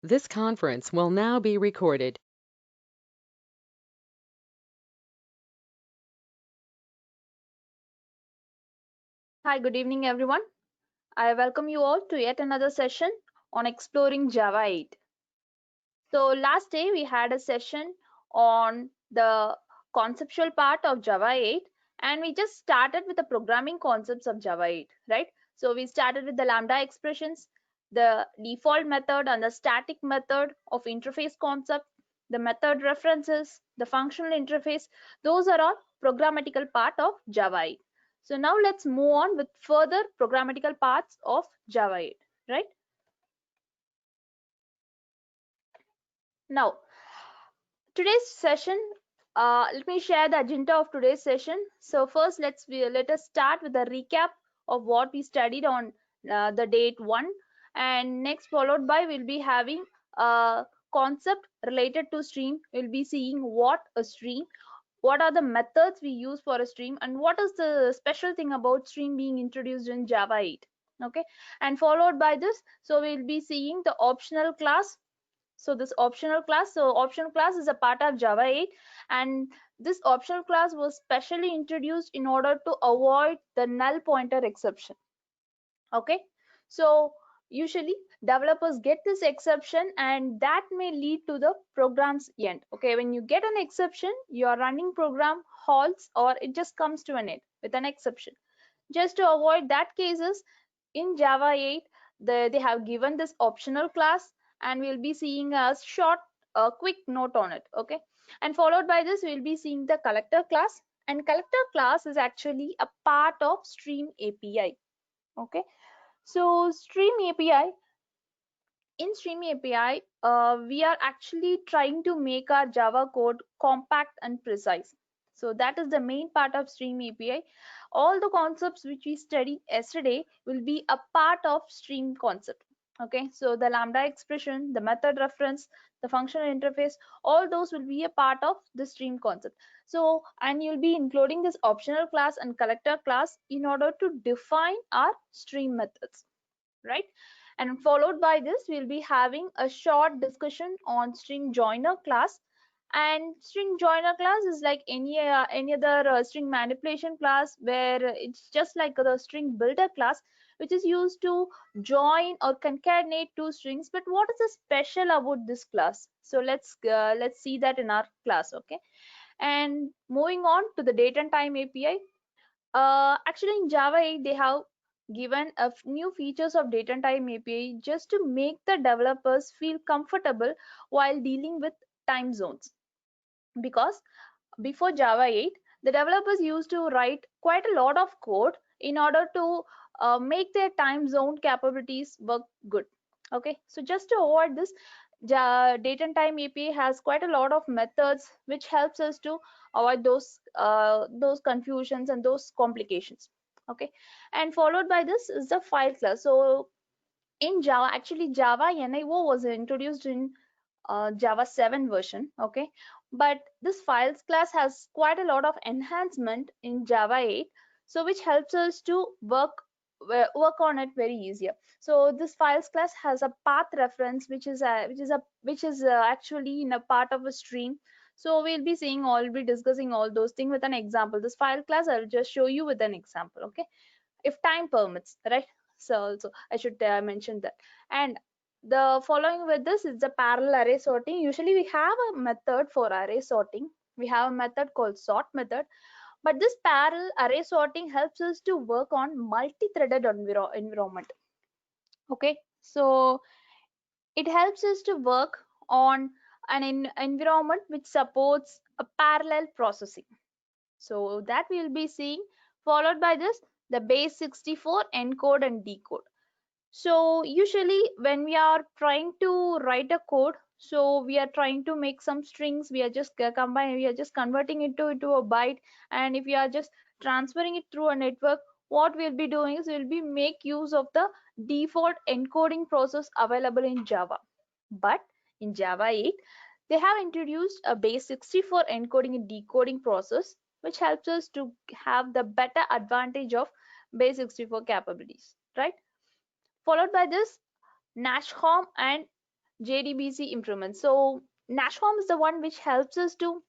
This conference will now be recorded. Hi, good evening, everyone. I welcome you all to yet another session on exploring Java 8. So, last day we had a session on the conceptual part of Java 8, and we just started with the programming concepts of Java 8, right? So, we started with the lambda expressions, the default method, and the static method of interface concept, the method references, the functional interface. Those are all programmatical part of Java 8. So now let's move on with further programmatical parts of Java 8, right? Now, today's session, let me share the agenda of today's session. So first, let us start with a recap of what we studied on the date 1, and next followed by we'll be having a concept related to stream. We'll be seeing what a stream, what are the methods we use for a stream, and what is the special thing about stream being introduced in Java 8. Okay, and followed by this, so we'll be seeing the optional class. So this optional class, so optional class is a part of Java 8, and this optional class was specially introduced in order to avoid the null pointer exception. Okay, so usually developers get this exception, and that may lead to the program's end. Okay, when you get an exception, your running program halts or it just comes to an end with an exception. Just to avoid that cases, in Java 8 they have given this optional class, and we'll be seeing a short quick note on it. Okay, and followed by this we'll be seeing the collector class, and collector class is actually a part of stream API. Okay, so stream API, in stream API, we are actually trying to make our Java code compact and precise. So that is the main part of stream API. All the concepts which we studied yesterday will be a part of stream concept. Okay, so the lambda expression, the method reference, the functional interface, all those will be a part of the stream concept. So, and you'll be including this optional class and collector class in order to define our stream methods, right? And followed by this, we'll be having a short discussion on string joiner class. And string joiner class is like any other string manipulation class, where it's just like the string builder class, which is used to join or concatenate two strings. But what is the special about this class? So let's see that in our class. Okay, and moving on to the date and time API. Actually, in Java 8, they have given new features of date and time API just to make the developers feel comfortable while dealing with time zones. Because before Java 8, the developers used to write quite a lot of code in order to make their time zone capabilities work good. Okay, so just to avoid this, date and time API has quite a lot of methods which helps us to avoid those confusions and those complications. Okay, and followed by this is the file class. So in Java, actually Java NIO was introduced in Java 7 version. Okay, but this files class has quite a lot of enhancement in Java 8, so which helps us to work on it very easier. So this files class has a path reference, which is actually in a part of a stream. So we'll be seeing all be discussing all those things with an example. This file class I'll just show you with an example. Okay, if time permits, right? So also I should mention that. And the following with this is the parallel array sorting. Usually we have a method for array sorting. We have a method called sort method, but this parallel array sorting helps us to work on multi-threaded environment. Okay, so it helps us to work on an environment which supports a parallel processing. So that we'll be seeing. Followed by this, the base 64 encode and decode. So usually when we are trying to write a code, so we are trying to make some strings, we are just we are just converting it into a byte, and if we are just transferring it through a network, what we'll be doing is we'll be make use of the default encoding process available in Java. But in Java 8, they have introduced a base 64 encoding and decoding process, which helps us to have the better advantage of base 64 capabilities, right? Followed by this, Nashorm and JDBC improvements. So NashForm is the one which helps us to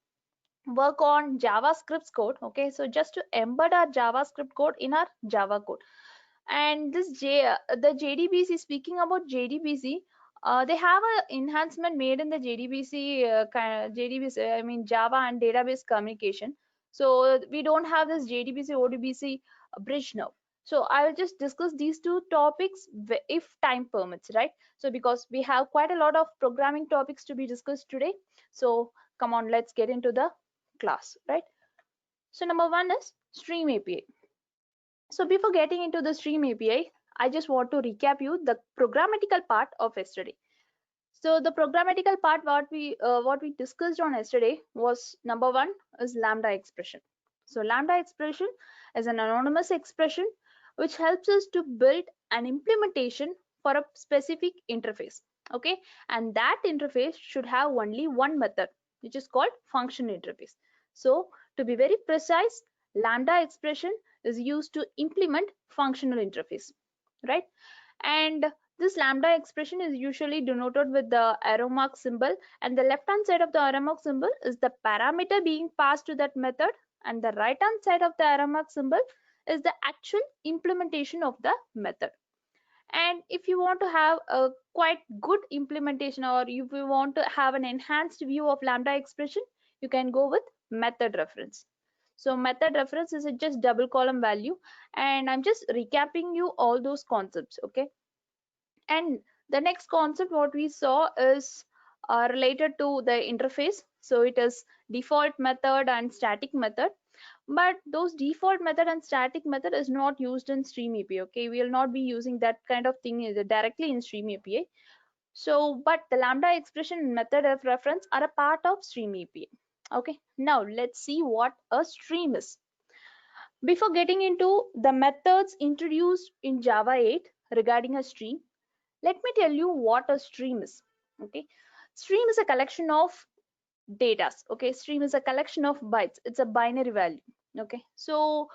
work on JavaScript code. Okay, so just to embed our JavaScript code in our Java code. And the JDBC, speaking about JDBC, they have an enhancement made in the JDBC, JDBC, I mean Java and database communication. So we don't have this JDBC ODBC bridge now. So I will just discuss these two topics if time permits, right? So because we have quite a lot of programming topics to be discussed today. So come on, let's get into the class, right? So number one is Stream API. So before getting into the Stream API, I just want to recap you the programmatical part of yesterday. So the programmatical part what we discussed on yesterday was number one is lambda expression. So lambda expression is an anonymous expression which helps us to build an implementation for a specific interface. Okay, and that interface should have only one method, which is called function interface. So to be very precise, lambda expression is used to implement functional interface, right? And this lambda expression is usually denoted with the arrow mark symbol, and the left hand side of the arrow mark symbol is the parameter being passed to that method, and the right hand side of the arrow mark symbol is the actual implementation of the method. And if you want to have a quite good implementation, or if you want to have an enhanced view of lambda expression, you can go with method reference. So method reference is just double column value, and I'm just recapping you all those concepts. Okay, and the next concept what we saw is related to the interface. So it is default method and static method, but those default method and static method is not used in Stream API. Okay, we will not be using that kind of thing directly in Stream API. So but the lambda expression and method of reference are a part of Stream API. Okay, now let's see what a stream is. Before getting into the methods introduced in Java 8 regarding a stream, let me tell you what a stream is. Okay, stream is a collection of data. Okay, stream is a collection of bytes. It's a binary value. Okay, so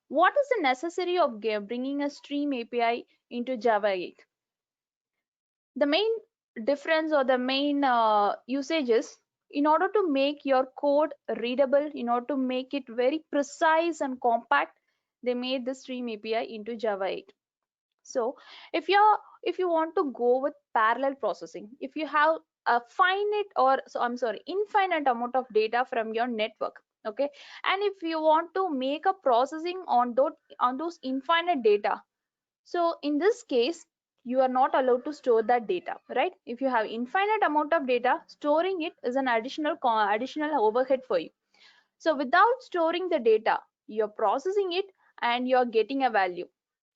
what is the necessary of bringing a Stream API into Java 8? The main difference or the main usage is, in order to make your code readable, in order to make it very precise and compact, they made the Stream API into Java 8. So if you want to go with parallel processing, if you have a infinite amount of data from your network, okay, and if you want to make a processing on those infinite data, so in this case you are not allowed to store that data, right? If you have infinite amount of data, storing it is an additional overhead for you. So without storing the data, you're processing it and you're getting a value.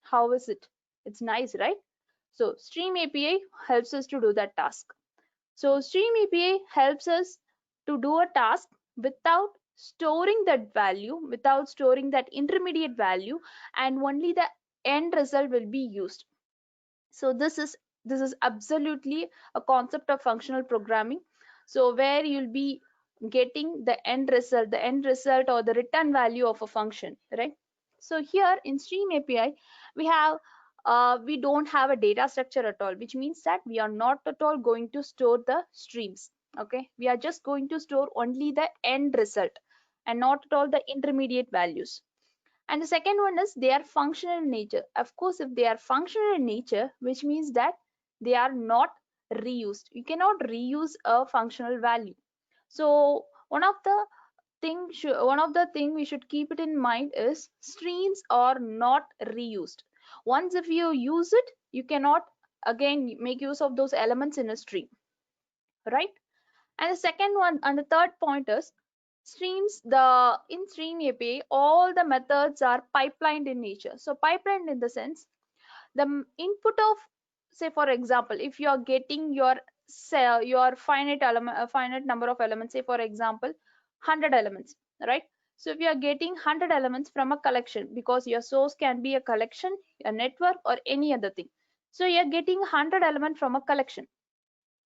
How is it? It's nice, right? So Stream API helps us to do that task. So Stream API helps us to do a task without storing that value, without storing that intermediate value, and only the end result will be used. So this is absolutely a concept of functional programming. So where you'll be getting the end result or the return value of a function, right? So here in Stream API, we don't have a data structure at all, which means that we are not at all going to store the streams. Okay, we are just going to store only the end result and not at all the intermediate values. And the second one is they are functional in nature. Of course, if they are functional in nature, which means that they are not reused. You cannot reuse a functional value. So one of the thing we should keep it in mind is streams are not reused. Once if you use it, you cannot again make use of those elements in a stream, right? And the second one and the third point is streams. In Stream API, all the methods are pipelined in nature. So pipelined in the sense, the input of, say for example, if you are getting your finite number of elements, say for example 100 elements, right? So if you are getting 100 elements from a collection, because your source can be a collection, a network, or any other thing, so you are getting 100 elements from a collection,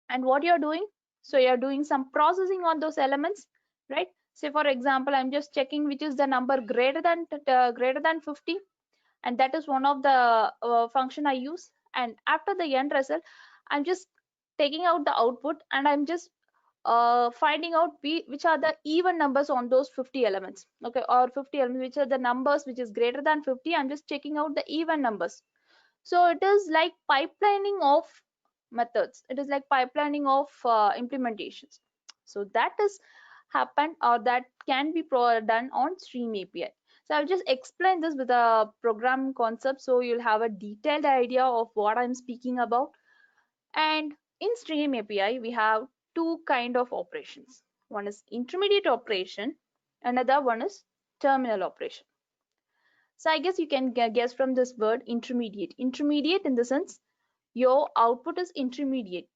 and what you're doing, so you're doing some processing on those elements, right? Say for example, I'm just checking which is the number greater than 50, and that is one of the function I use. And after the end result, I'm just taking out the output, and I'm just finding out which are the even numbers on those 50 elements, okay, or 50 elements, which are the numbers which is greater than 50. I'm just checking out the even numbers. So it is like pipelining of methods. It is like pipelining of implementations. So that is happened, or that can be done on Stream API. So I'll just explain this with a program concept so you'll have a detailed idea of what I'm speaking about. And in Stream API, we have two kind of operations. One is intermediate operation, another one is terminal operation. So I guess you can guess from this word intermediate. Intermediate in the sense your output is intermediate,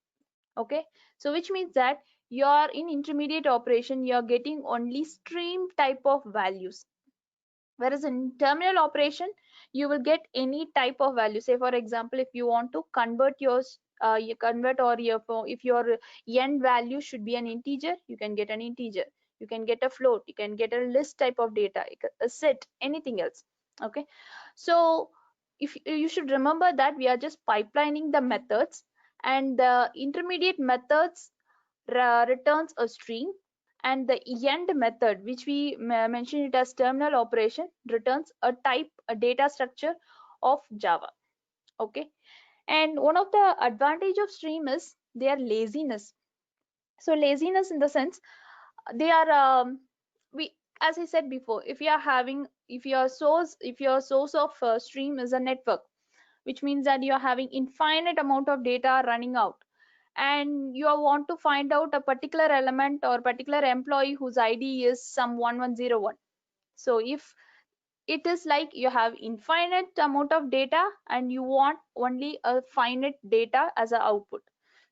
okay? So which means that you're in intermediate operation, you're getting only stream type of values. Whereas in terminal operation, you will get any type of value. Say for example, if you want to convert your you convert, or if your end value should be an integer, you can get an integer. You can get a float, you can get a list type of data, a set, anything else. Okay, so if you should remember that we are just pipelining the methods, and the intermediate methods returns a string, and the end method, which we mention it as terminal operation, returns a type, a data structure of Java. Okay, and one of the advantage of Stream is their laziness. So laziness in the sense, they are we, as I said before, if you are having, if your source of Stream is a network, which means that you are having infinite amount of data running out, and you want to find out a particular element or particular employee whose ID is some 1101. So if it is like you have infinite amount of data and you want only a finite data as an output,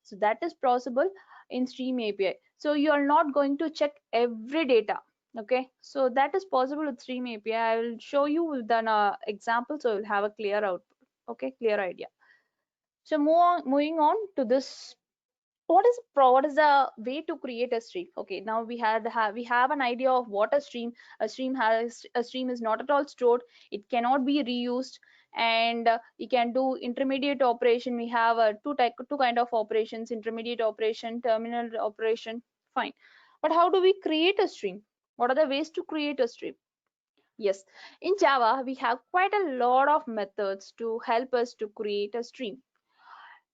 so that is possible in Stream API. So you are not going to check every data. Okay, so that is possible with Stream API. I will show you with an example, so you'll have a clear output. Okay, clear idea. So moving on to this, what is the way to create a stream? Okay, now we have an idea of what a stream. A stream is not at all stored, it cannot be reused, and you can do intermediate operation. We have two kind of operations: intermediate operation, terminal operation. Fine, but how do we create a stream? What are the ways to create a stream? Yes, in Java we have quite a lot of methods to help us to create a stream.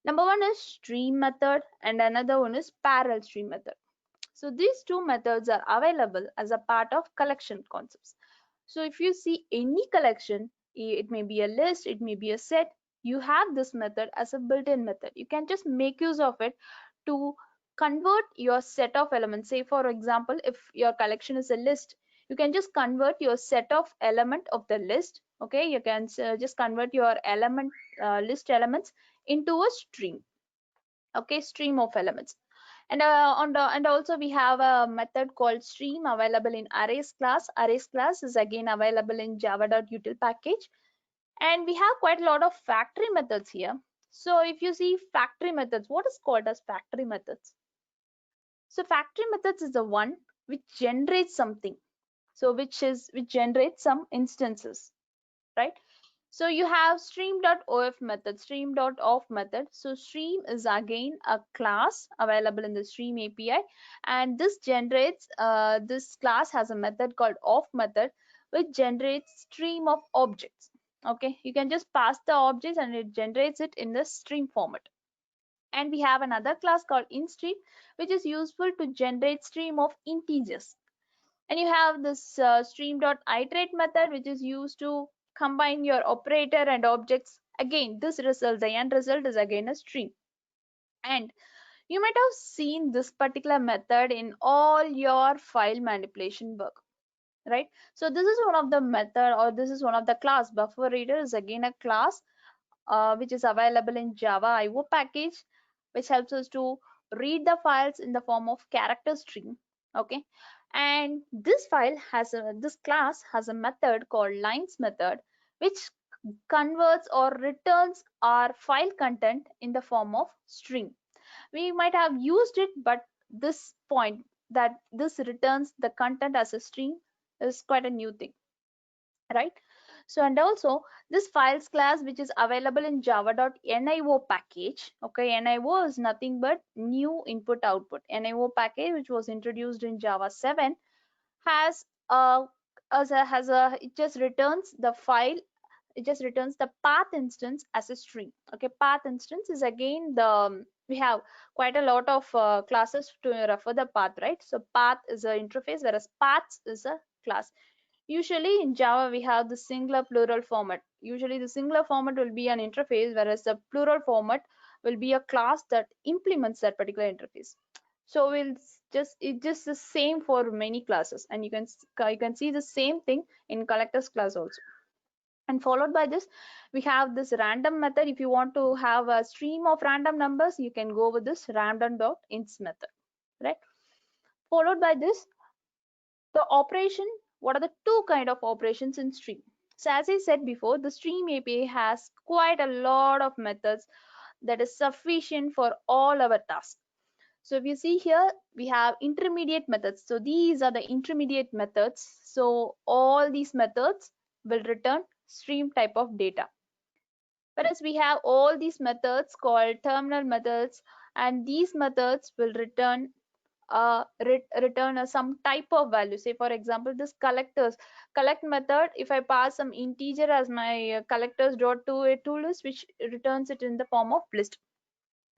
Number one is stream method, and another one is parallel stream method. So these two methods are available as a part of collection concepts. So if you see any collection, it may be a list, it may be a set, you have this method as a built-in method. You can just make use of it to convert your set of elements. Say for example, if your collection is a list, you can just convert your set of element of the list. Okay, you can just convert your element list elements into a stream. Okay, stream of elements. And and also we have a method called stream available in arrays class. Arrays class is again available in java.util package. And we have quite a lot of factory methods here. So if you see factory methods, what is called as factory methods? So factory methods is the one which generates something. So which generates some instances, right? So you have stream.of method, stream.of method. So stream is again a class available in the Stream API, and this generates, this class has a method called of method, which generates stream of objects. Okay, you can just pass the objects and it generates it in the stream format. And we have another class called instream, which is useful to generate stream of integers. And you have this stream.iterate method, which is used to combine your operator and objects. Again, this result, the end result is again a stream. And you might have seen this particular method in all your file manipulation work, right? So this is one of the method, or this is one of the class. Buffer reader is again a class which is available in Java IO package, which helps us to read the files in the form of character string. Okay, and this this class has a method called lines method, which converts or returns our file content in the form of string. We might have used it, but this point, that this returns the content as a string, is quite a new thing, right? So, and also this files class which is available in java.nio package. Okay, nio is nothing but new input output. Nio package, which was introduced in Java 7, has it just returns the file, it just returns the path instance as a string. Okay, path instance is again the we have quite a lot of classes to refer the path, right? So path is an interface, whereas paths is a class. Usually in Java we have the singular plural format. Usually the singular format will be an interface, whereas the plural format will be a class that implements that particular interface. So it's just the same for many classes, and you can see the same thing in collectors class also. And followed by this we have this random method. If you want to have a stream of random numbers, you can go with this random.int method, right? Followed by this, the operation. What are the two kind of operations in stream? So as I said before, the stream API has quite a lot of methods that is sufficient for all our tasks. So if you see here, we have intermediate methods. So these are the intermediate methods. So all these methods will return stream type of data. Whereas we have all these methods called terminal methods, and these methods will return some type of value. Say for example, this collect method, if I pass some integer as my collectors dot to a tool list, which returns it in the form of list.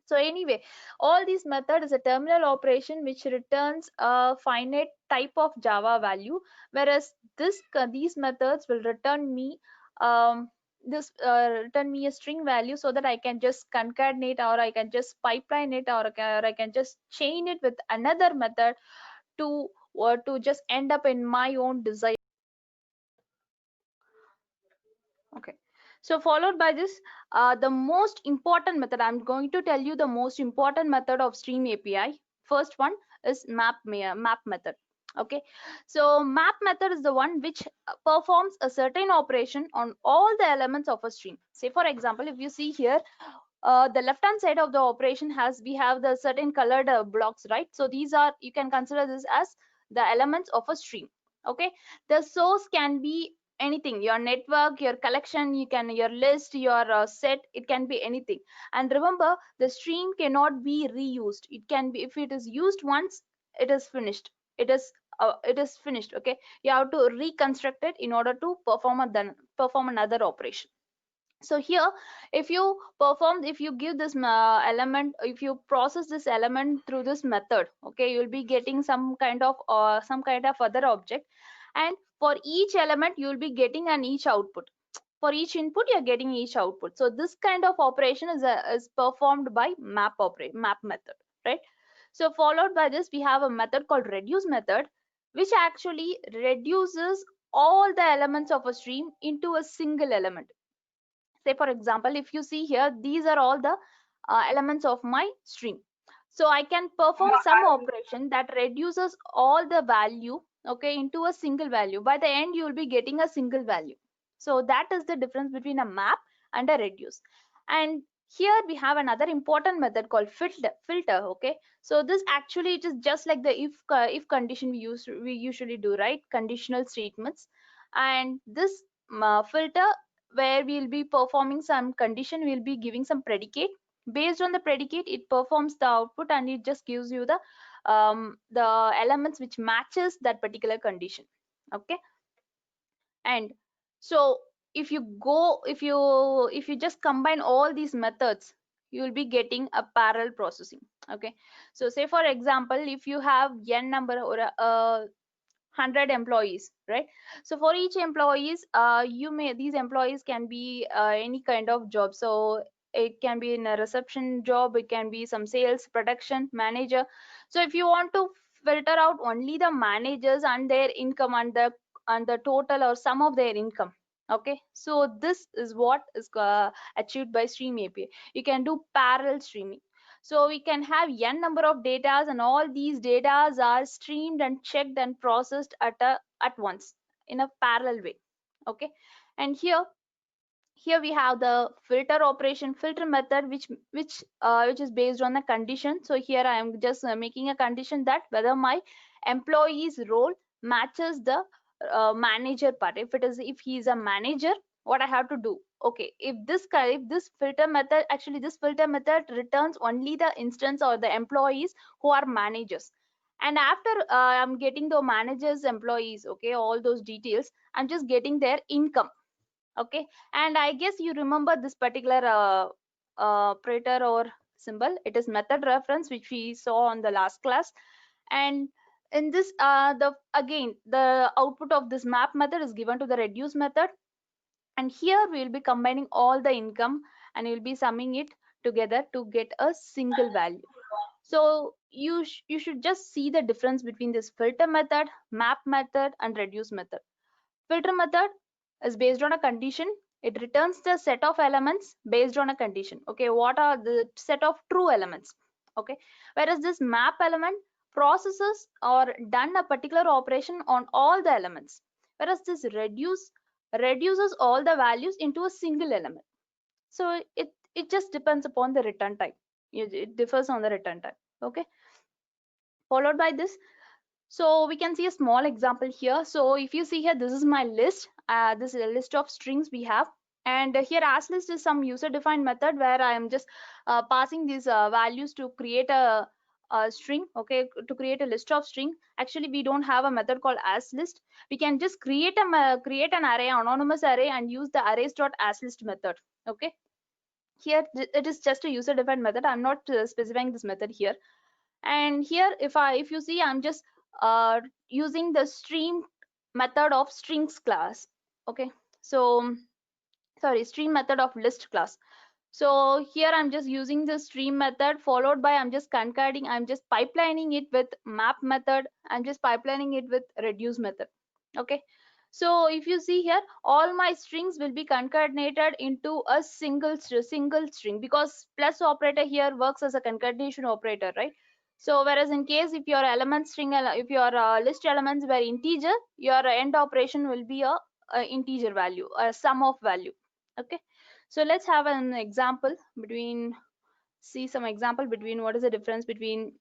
So anyway, all these method is a terminal operation which returns a finite type of Java value, whereas these methods will return me return me a string value, so that I can just concatenate, or I can just pipeline it, or I can just chain it with another method to to just end up in my own desired. Okay, so followed by this, the most important method, I'm going to tell you the most important method of stream API. First one is map method. Okay, so map method is the one which performs a certain operation on all the elements of a stream. Say for example, if you see here, the left hand side of the operation we have the certain colored blocks, right? So these are, you can consider this as the elements of a stream. Okay, the source can be anything, your network, your collection, your list, your set, it can be anything. And remember, the stream cannot be reused. It can be, if it is used once, it is finished. It is finished. Okay, you have to reconstruct it in order to perform another operation. So here, if you give this element, if you process this element through this method, okay, you'll be getting some kind of other object, and for each element you'll be getting an each output. For each input you're getting each output. So this kind of operation is performed by map method, right? So followed by this, we have a method called reduce method, which actually reduces all the elements of a stream into a single element. Say for example, if you see here, these are all the elements of my stream. So I can perform some operation that reduces all the value, okay, into a single value. By the end you will be getting a single value. So that is the difference between a map and a reduce. And here we have another important method called filter. Okay, so this actually, it is just like the if condition we usually do, right? Conditional statements. And this filter, where we'll be performing some condition, we'll be giving some predicate. Based on the predicate, it performs the output, and it just gives you the elements which matches that particular condition. Okay, and so if you just combine all these methods, you will be getting a parallel processing. Okay, so say for example, if you have n number or 100 employees, right? So for each employees, these employees can be any kind of job. So it can be in a reception job, it can be some sales, production manager. So if you want to filter out only the managers and their income, and the total or sum of their income, okay, so this is what is achieved by stream API. You can do parallel streaming. So we can have n number of datas, and all these datas are streamed and checked and processed at once in a parallel way. Okay, and here we have the filter method, which is based on the condition. So here I am just making a condition that whether my employee's role matches the manager part. If he is a manager, what I have to do. Okay, if this filter method, actually this filter method returns only the instance or the employees who are managers. And after I'm getting the managers, employees, okay, all those details, I'm just getting their income. Okay, and I guess you remember this particular operator or symbol. It is method reference, which we saw on the last class. And in this the again the output of this map method is given to the reduce method, and here we will be combining all the income and we'll be summing it together to get a single value. So you should just see the difference between this filter method, map method, and reduce method. Filter method is based on a condition. It returns the set of elements based on a condition. Okay, what are the set of true elements? Okay, whereas this map element processes or done a particular operation on all the elements, whereas this reduces all the values into a single element. So it just depends upon the return type. It differs on the return type. Okay, followed by this, so we can see a small example here. So if you see here, this is my list. This is a list of strings we have. And here as list is some user defined method where I am just passing these values to create a string. Okay, to create a list of string. Actually, we don't have a method called as list. We can just create create an array, anonymous array, and use the arrays.aslist method. Okay, here it is just a user defined method. I'm not specifying this method here. And here if you see, I'm just using the stream method of strings class. Okay, so sorry, stream method of list class. So here I'm just using the stream method, followed by I'm just concatenating, I'm just pipelining it with map method, I'm just pipelining it with reduce method. Okay, so if you see here, all my strings will be concatenated into a single string, because plus operator here works as a concatenation operator, right? So whereas in case if your element string, if your list elements were integer, your end operation will be a integer value, a sum of value. Okay, so let's have an example between, see some example between what is the difference between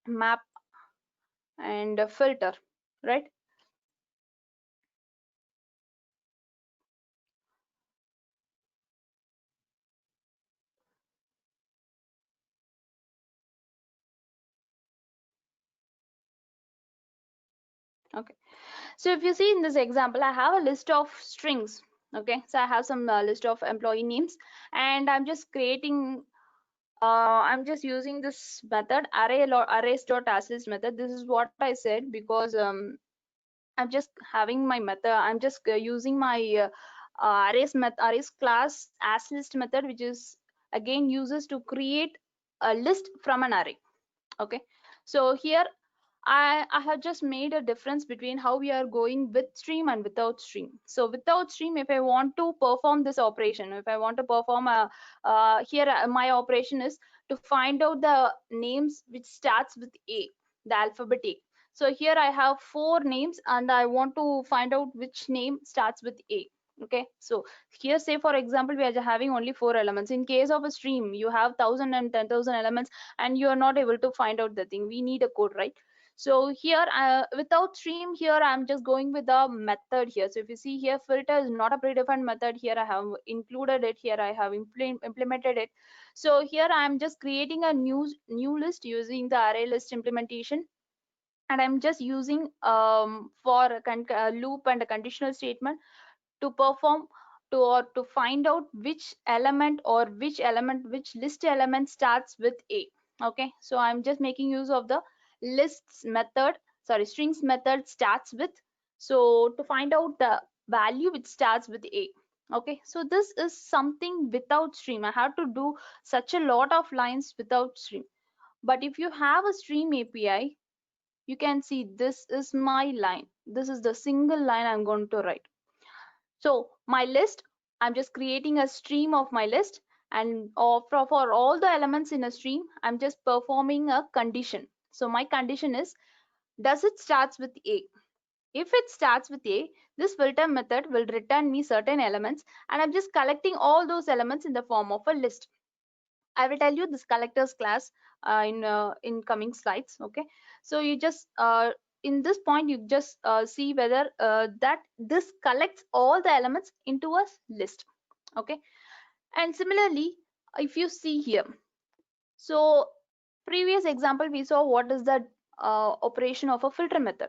map and filter, right? Okay, so if you see in this example, I have a list of strings. Okay, so I have some list of employee names, and I'm just creating I'm just using this method arrays.aslist method. This is what I said because I'm just having my method. I'm just using my arrays class as list method, which is again uses to create a list from an array. Okay, so here I have just made a difference between how we are going with stream and without stream. So without stream, if I want to perform this operation, if I want to perform a here my operation is to find out the names which starts with A, the alphabet A. So here I have 4 names and I want to find out which name starts with A. Okay, so here say for example we are having only 4 elements. In case of a stream, you have 1,000 and 10,000 elements and you are not able to find out the thing. We need a code, right? So here without stream, here I'm just going with the method here. So if you see here, filter is not a predefined method. Here I have included it, here I have implemented it. So here I'm just creating a new list using the array list implementation, and I'm just using for a loop and a conditional statement to perform to find out which element which list element starts with A. Okay, so I'm just making use of the lists method, sorry, strings method starts with, so to find out the value which starts with A. Okay, so this is something without stream. I have to do such a lot of lines without stream. But if you have a stream API, you can see this is my line, this is the single line I'm going to write. So my list, I'm just creating a stream of my list, and for all the elements in a stream, I'm just performing a condition. So my condition is, does it starts with A? If it starts with A, this filter method will return me certain elements, and I'm just collecting all those elements in the form of a list. I will tell you this collectors class in coming slides. Okay, so you just in this point you just see whether that this collects all the elements into a list. Okay, and similarly if you see here, so previous example we saw what is the operation of a filter method.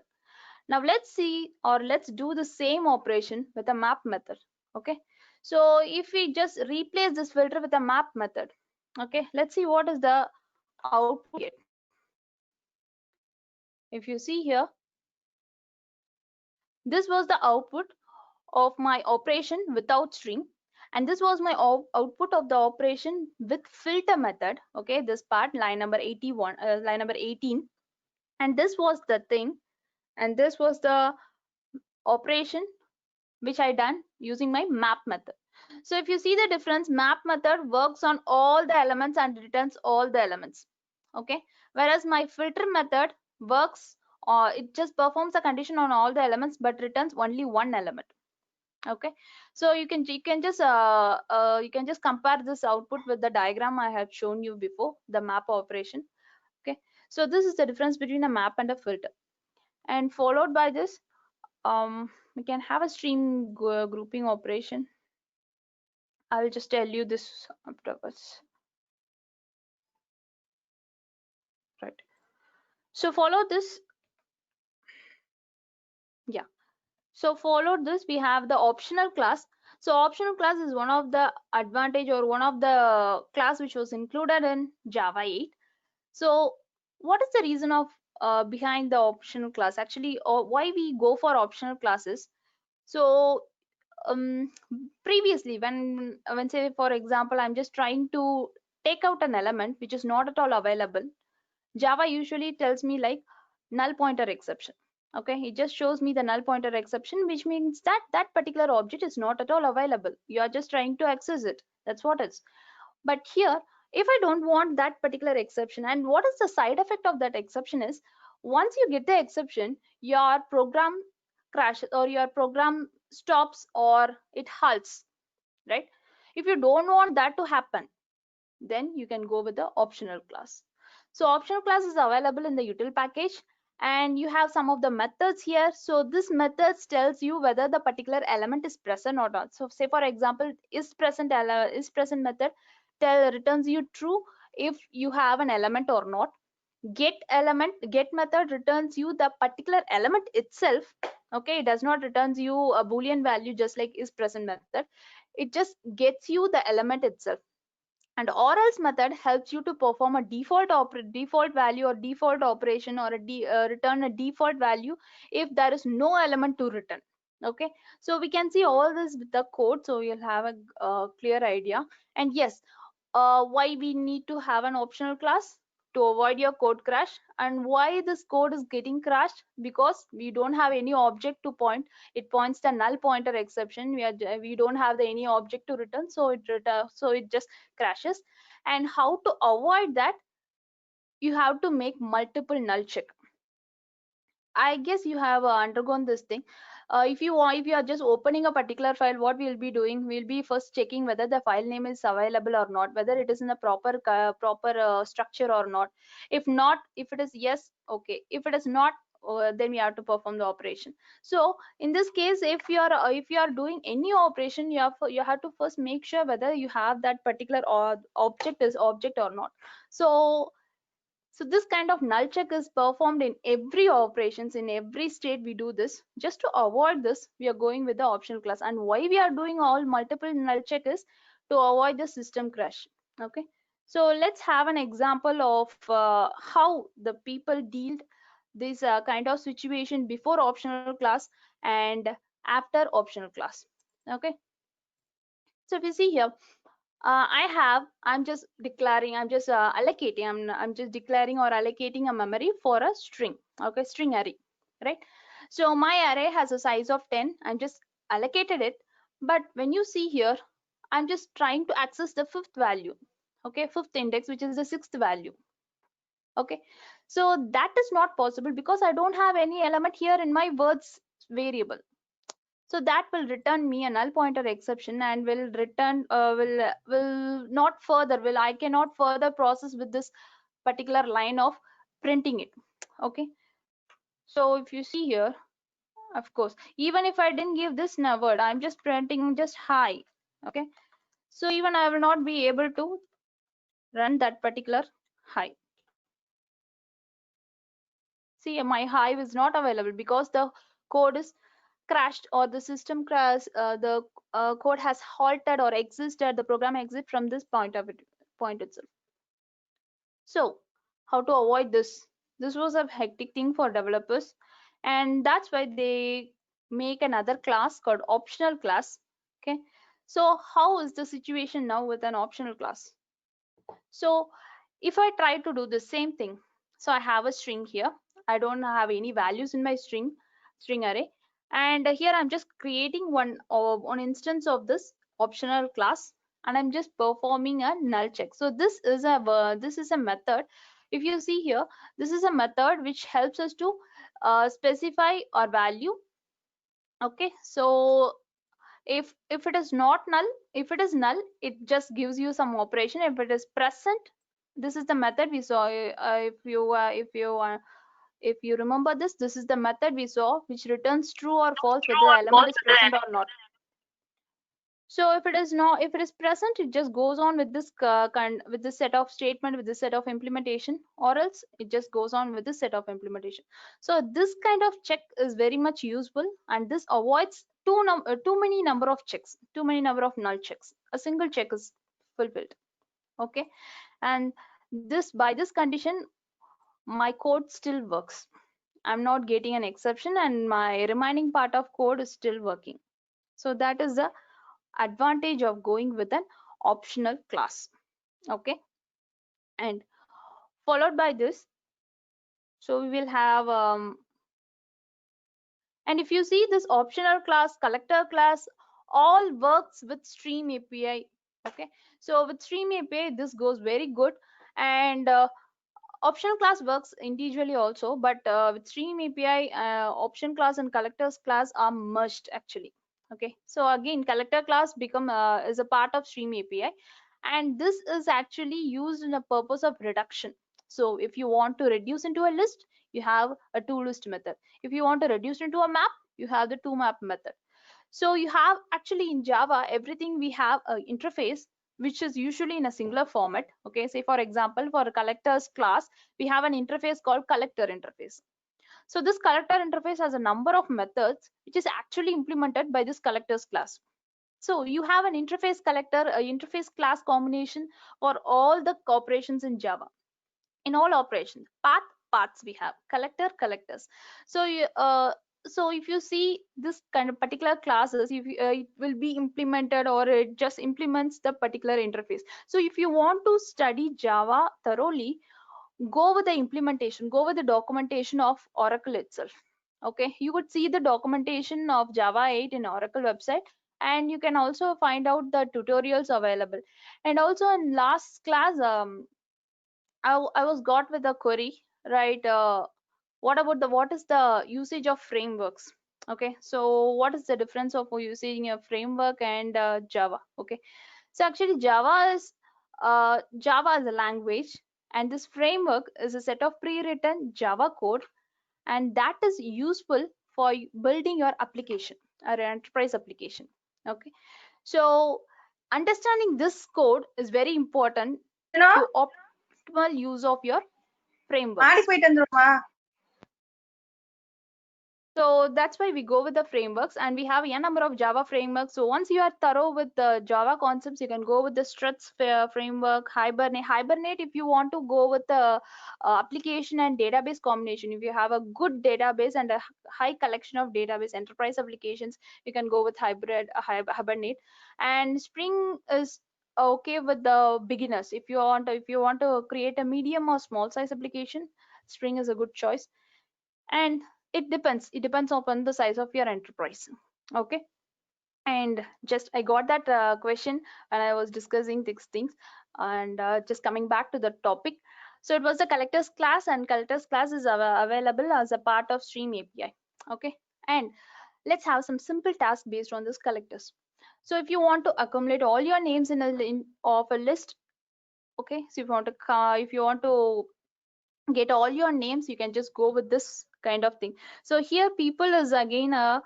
Now let's see, or let's do the same operation with a map method. Okay, so if we just replace this filter with a map method, okay, let's see what is the output we get. If you see here, this was the output of my operation without string, and this was my output of the operation with filter method. Okay, this part, line number 81, line number 18, and this was the thing, and this was the operation which I done using my map method. So if you see the difference, map method works on all the elements and returns all the elements. Okay, whereas my filter method works, or it just performs a condition on all the elements but returns only one element. Okay, so you can just compare this output with the diagram I have shown you before, the map operation. Okay, so this is the difference between a map and a filter, and followed by this we can have a stream grouping operation. I will just tell you this afterwards. Right, so follow this. Yeah, so followed this we have the optional class. So optional class is one of the advantage, or one of the class which was included in Java 8. So what is the reason of behind the optional class actually, or why we go for optional classes? So previously when say for example I'm just trying to take out an element which is not at all available, Java usually tells me like null pointer exception. Okay, it just shows me the null pointer exception, which means that that particular object is not at all available. You are just trying to access it. That's what it's. But here, if I don't want that particular exception, and what is the side effect of that exception is, once you get the exception, your program crashes, or your program stops, or it halts, right? If you don't want that to happen, then you can go with the optional class. So optional class is available in the util package, and you have some of the methods here. So this methods tells you whether the particular element is present or not. So say for example, is present method returns you true if you have an element or not. Get method returns you the particular element itself. Okay, it does not returns you a boolean value just like is present method. It just gets you the element itself. And or else method helps you to perform a default value or default operation, or return a default value if there is no element to return. Okay, so we can see all this with the code, so you'll have a clear idea. And yes, why we need to have an optional class? To avoid your code crash. And why this code is getting crashed? Because we don't have any object to point. It points the null pointer exception. We don't have any object to return, so it just crashes. And how to avoid that? You have to make multiple null check. I guess you have undergone this thing. If you are just opening a particular file, what we'll be doing, we'll be first checking whether the file name is available or not, whether it is in the proper structure or not. If not, if it is yes, okay. If it is not, then we have to perform the operation. So in this case, if you are doing any operation, you have to first make sure whether you have that particular object or not. So this kind of null check is performed in every operations, in every state we do this. Just to avoid this, we are going with the optional class. And why we are doing all multiple null check is to avoid the system crash. Okay, so let's have an example of how the people deal this kind of situation before optional class and after optional class. Okay, so if you see here, I'm just declaring, I'm just allocating, I'm just declaring or allocating a memory for a string. Okay, string array, right? So my array has a size of 10. I'm just allocated it, but when you see here, I'm just trying to access the fifth value. Okay, fifth index, which is the sixth value. Okay, so that is not possible because I don't have any element here in my words variable. So that will return me a null pointer exception, and will return will not further, will I cannot further process with this particular line of printing it. Okay, So if you see here, of course, even if I didn't give this word, I'm just printing just hi. Okay, so even I will not be able to run that particular hi. See, my hive is not available because the code is crashed, or the system crash, the code has halted or existed, the program exit from this point itself. So how to avoid this? This was a hectic thing for developers, and that's why they make another class called optional class. Okay, so how is the situation now with an optional class? So if I try to do the same thing, so I have a string here, I don't have any values in my string array, and here I'm just creating one instance of this optional class, and I'm just performing a null check. So this is a method. If you see here, this is a method which helps us to specify our value. Okay, so if it is not null, if it is null, it just gives you some operation. If it is present, this is the method we saw. If you remember this, this is the method we saw, which returns true or false whether the element is present or not. So if it is not, if it is present, it just goes on with this with this set of statement, with this set of implementation, or else it just goes on with this set of implementation. So this kind of check is very much useful, and this avoids too many number of checks, too many number of null checks. A single check is fulfilled. Okay, and this, by this condition, my code still works. I'm not getting an exception, and my remaining part of code is still working. So that is the advantage of going with an optional class. Okay, and followed by this, so we will have and if you see this optional class, collector class, all works with stream API. Okay, so with stream API this goes very good, and optional class works individually also, but with stream API, option class and collectors class are merged actually. Okay, so again collector class become is a part of stream API, and this is actually used in a purpose of reduction. So if you want to reduce into a list, you have a toList method. If you want to reduce into a map, you have the toMap method. So you have actually in Java, everything we have a interface which is usually in a singular format. Okay, say for example, for a collectors class, we have an interface called collector interface. So this collector interface has a number of methods which is actually implemented by this collectors class. So you have an interface collector, a interface class combination for all the operations in Java. In all operations, paths we have, collector, collectors. So so if you see this kind of particular classes, if it will be implemented, or it just implements the particular interface. So if you want to study Java thoroughly, go with the implementation, go with the documentation of Oracle itself. Okay, you could see the documentation of Java 8 in Oracle website, and you can also find out the tutorials available. And also in last class, I was got with a query, right? What is the usage of frameworks? Okay, so what is the difference of using a framework and Java? Okay, so actually Java is a language, and this framework is a set of pre-written Java code, and that is useful for building your application or enterprise application. Okay, so understanding this code is very important to optimal use of your Aadi frameworks. போயிட்டு வந்துருமா? So that's why we go with the frameworks, and we have a number of Java frameworks. So once you are thorough with the Java concepts, you can go with the Struts framework, Hibernate if you want to go with the application and database combination. If you have a good database and a high collection of database enterprise applications, you can go with Hibernate. And Spring is okay with the beginners. If you want to create a medium or small size application, Spring is a good choice. And it depends upon the size of your enterprise. Okay, and just I got that question when I was discussing these things, and just coming back to the topic. So it was the collectors class, and collectors class is available as a part of stream API. Okay, and let's have some simple tasks based on this collectors. So if you want to accumulate all your names in of a list, okay, so if you want to get all your names, you can just go with this kind of thing. So here people is again a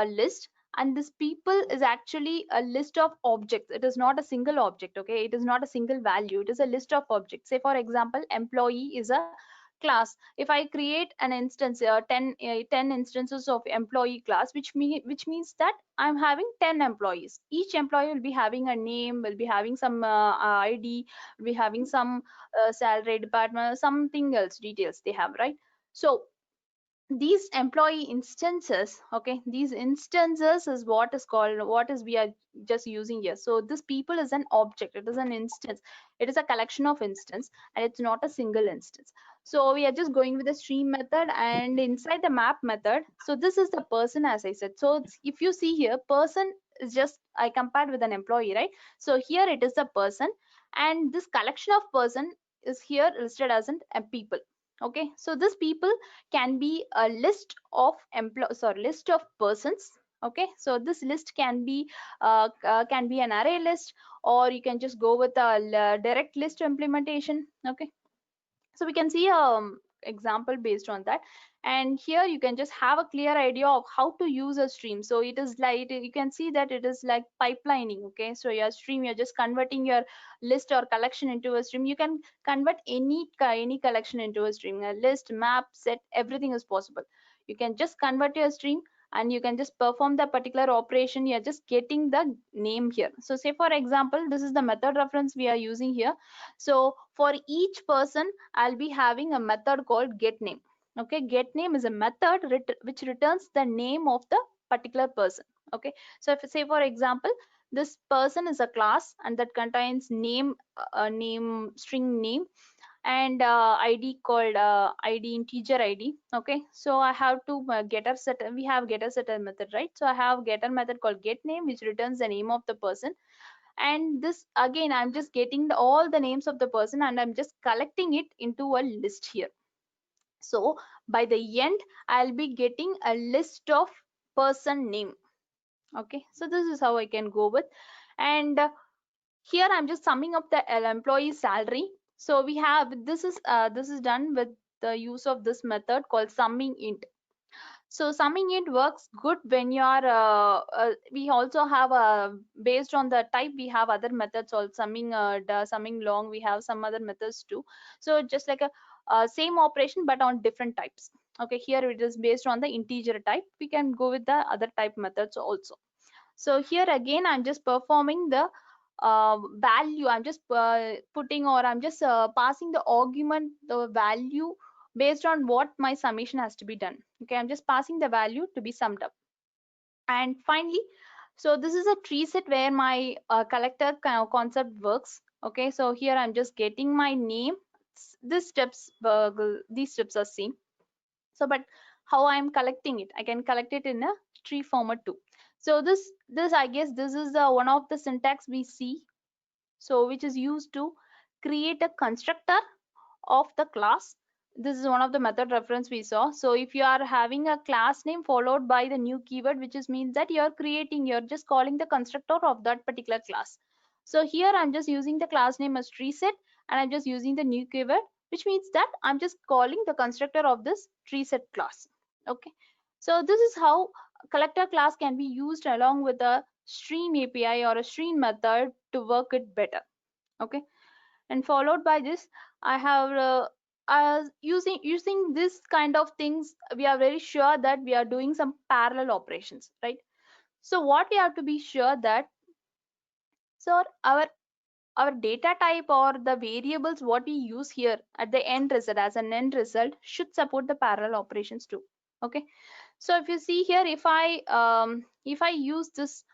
list, and this people is actually a list of objects. It is not a single object, okay? It is not a single value, it is a list of objects. Say for example, employee is a class. If I create an instance, 10 instances of employee class, which means that I'm having 10 employees. Each employee will be having a name, will be having some ID, will be having some salary department, something else details they have, right? So these employee instances, okay, these instances is what is called, what is we are just using here. So this people is an object, it is an instance, it is a collection of instance, and it's not a single instance. So we are just going with the stream method, and inside the map method, so this is the person, as I said. So if you see here, person is just I compared with an employee, right? So here it is a person, and this collection of person is here listed as an a people. Okay, so this people can be a list of list of persons. Okay, so this list can be an array list, or you can just go with a direct list implementation. Okay, so we can see example based on that, and here you can just have a clear idea of how to use a stream. So it is like, you can see that it is like pipelining. Okay, so your stream, you're just converting your list or collection into a stream. You can convert any collection into a stream, a list, map, set, everything is possible. You can just convert your stream, and you can just perform the particular operation. You're just getting the name here. So say for example, this is the method reference we are using here. So for each person, I'll be having a method called getName. Okay, getName is a method which returns the name of the particular person. Okay, so if say for example, this person is a class, and that contains name, name, string name, and id called id, integer id. Okay, so I have to getter set, we have getter setter method, right? So I have getter method called getName, which returns the name of the person. And this again, I'm just getting all the names of the person, and I'm just collecting it into a list here. So by the end, I'll be getting a list of person name. Okay, so this is how I can go with. And here I'm just summing up the employee salary. So we have, this is done with the use of this method called summing int. So summing it works good when you are we also have based on the type, we have other methods also. Summing the summing long, we have some other methods too. So just like a same operation but on different types. Okay, here it is based on the integer type. We can go with the other type methods also. So here again, I'm just performing the value. I'm just putting, or I'm just passing the argument, the value based on what my summation has to be done. Okay, I'm just passing the value to be summed up. And finally, so this is a tree set where my collector concept works. Okay, so here I'm just getting my name. These steps are same. So but how I'm collecting it, I can collect it in a tree format too. So this I guess this is one of the syntax we see, so which is used to create a constructor of the class. This is one of the method reference we saw. So if you are having a class name followed by the new keyword, which is means that you're just calling the constructor of that particular class. So here I'm just using the class name as tree set, and I'm just using the new keyword, which means that I'm just calling the constructor of this tree set class. Okay, so this is how collector class can be used along with a stream API or a stream method to work it better. Okay, and followed by this, I have using this kind of things, we are very sure that we are doing some parallel operations, right? So what we have to be sure that, so our data type or the variables what we use here at the end result as an end result should support the parallel operations too. Okay, so if you see here, if I use this,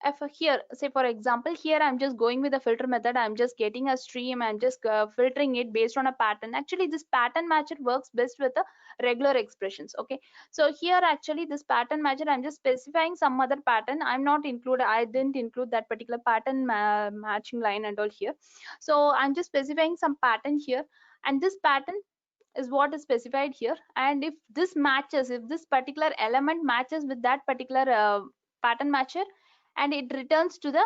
if here say for example, here I'm just going with the filter method. I'm just getting a stream, I'm just filtering it based on a pattern. Actually this pattern matcher works best with the regular expressions. Okay, so here actually this pattern matcher, I'm just specifying some other pattern. I didn't include that particular pattern matching line and all here. So I'm just specifying some pattern here, and this pattern is what is specified here. And if this matches, if this particular element matches with that particular pattern matcher, and it returns to the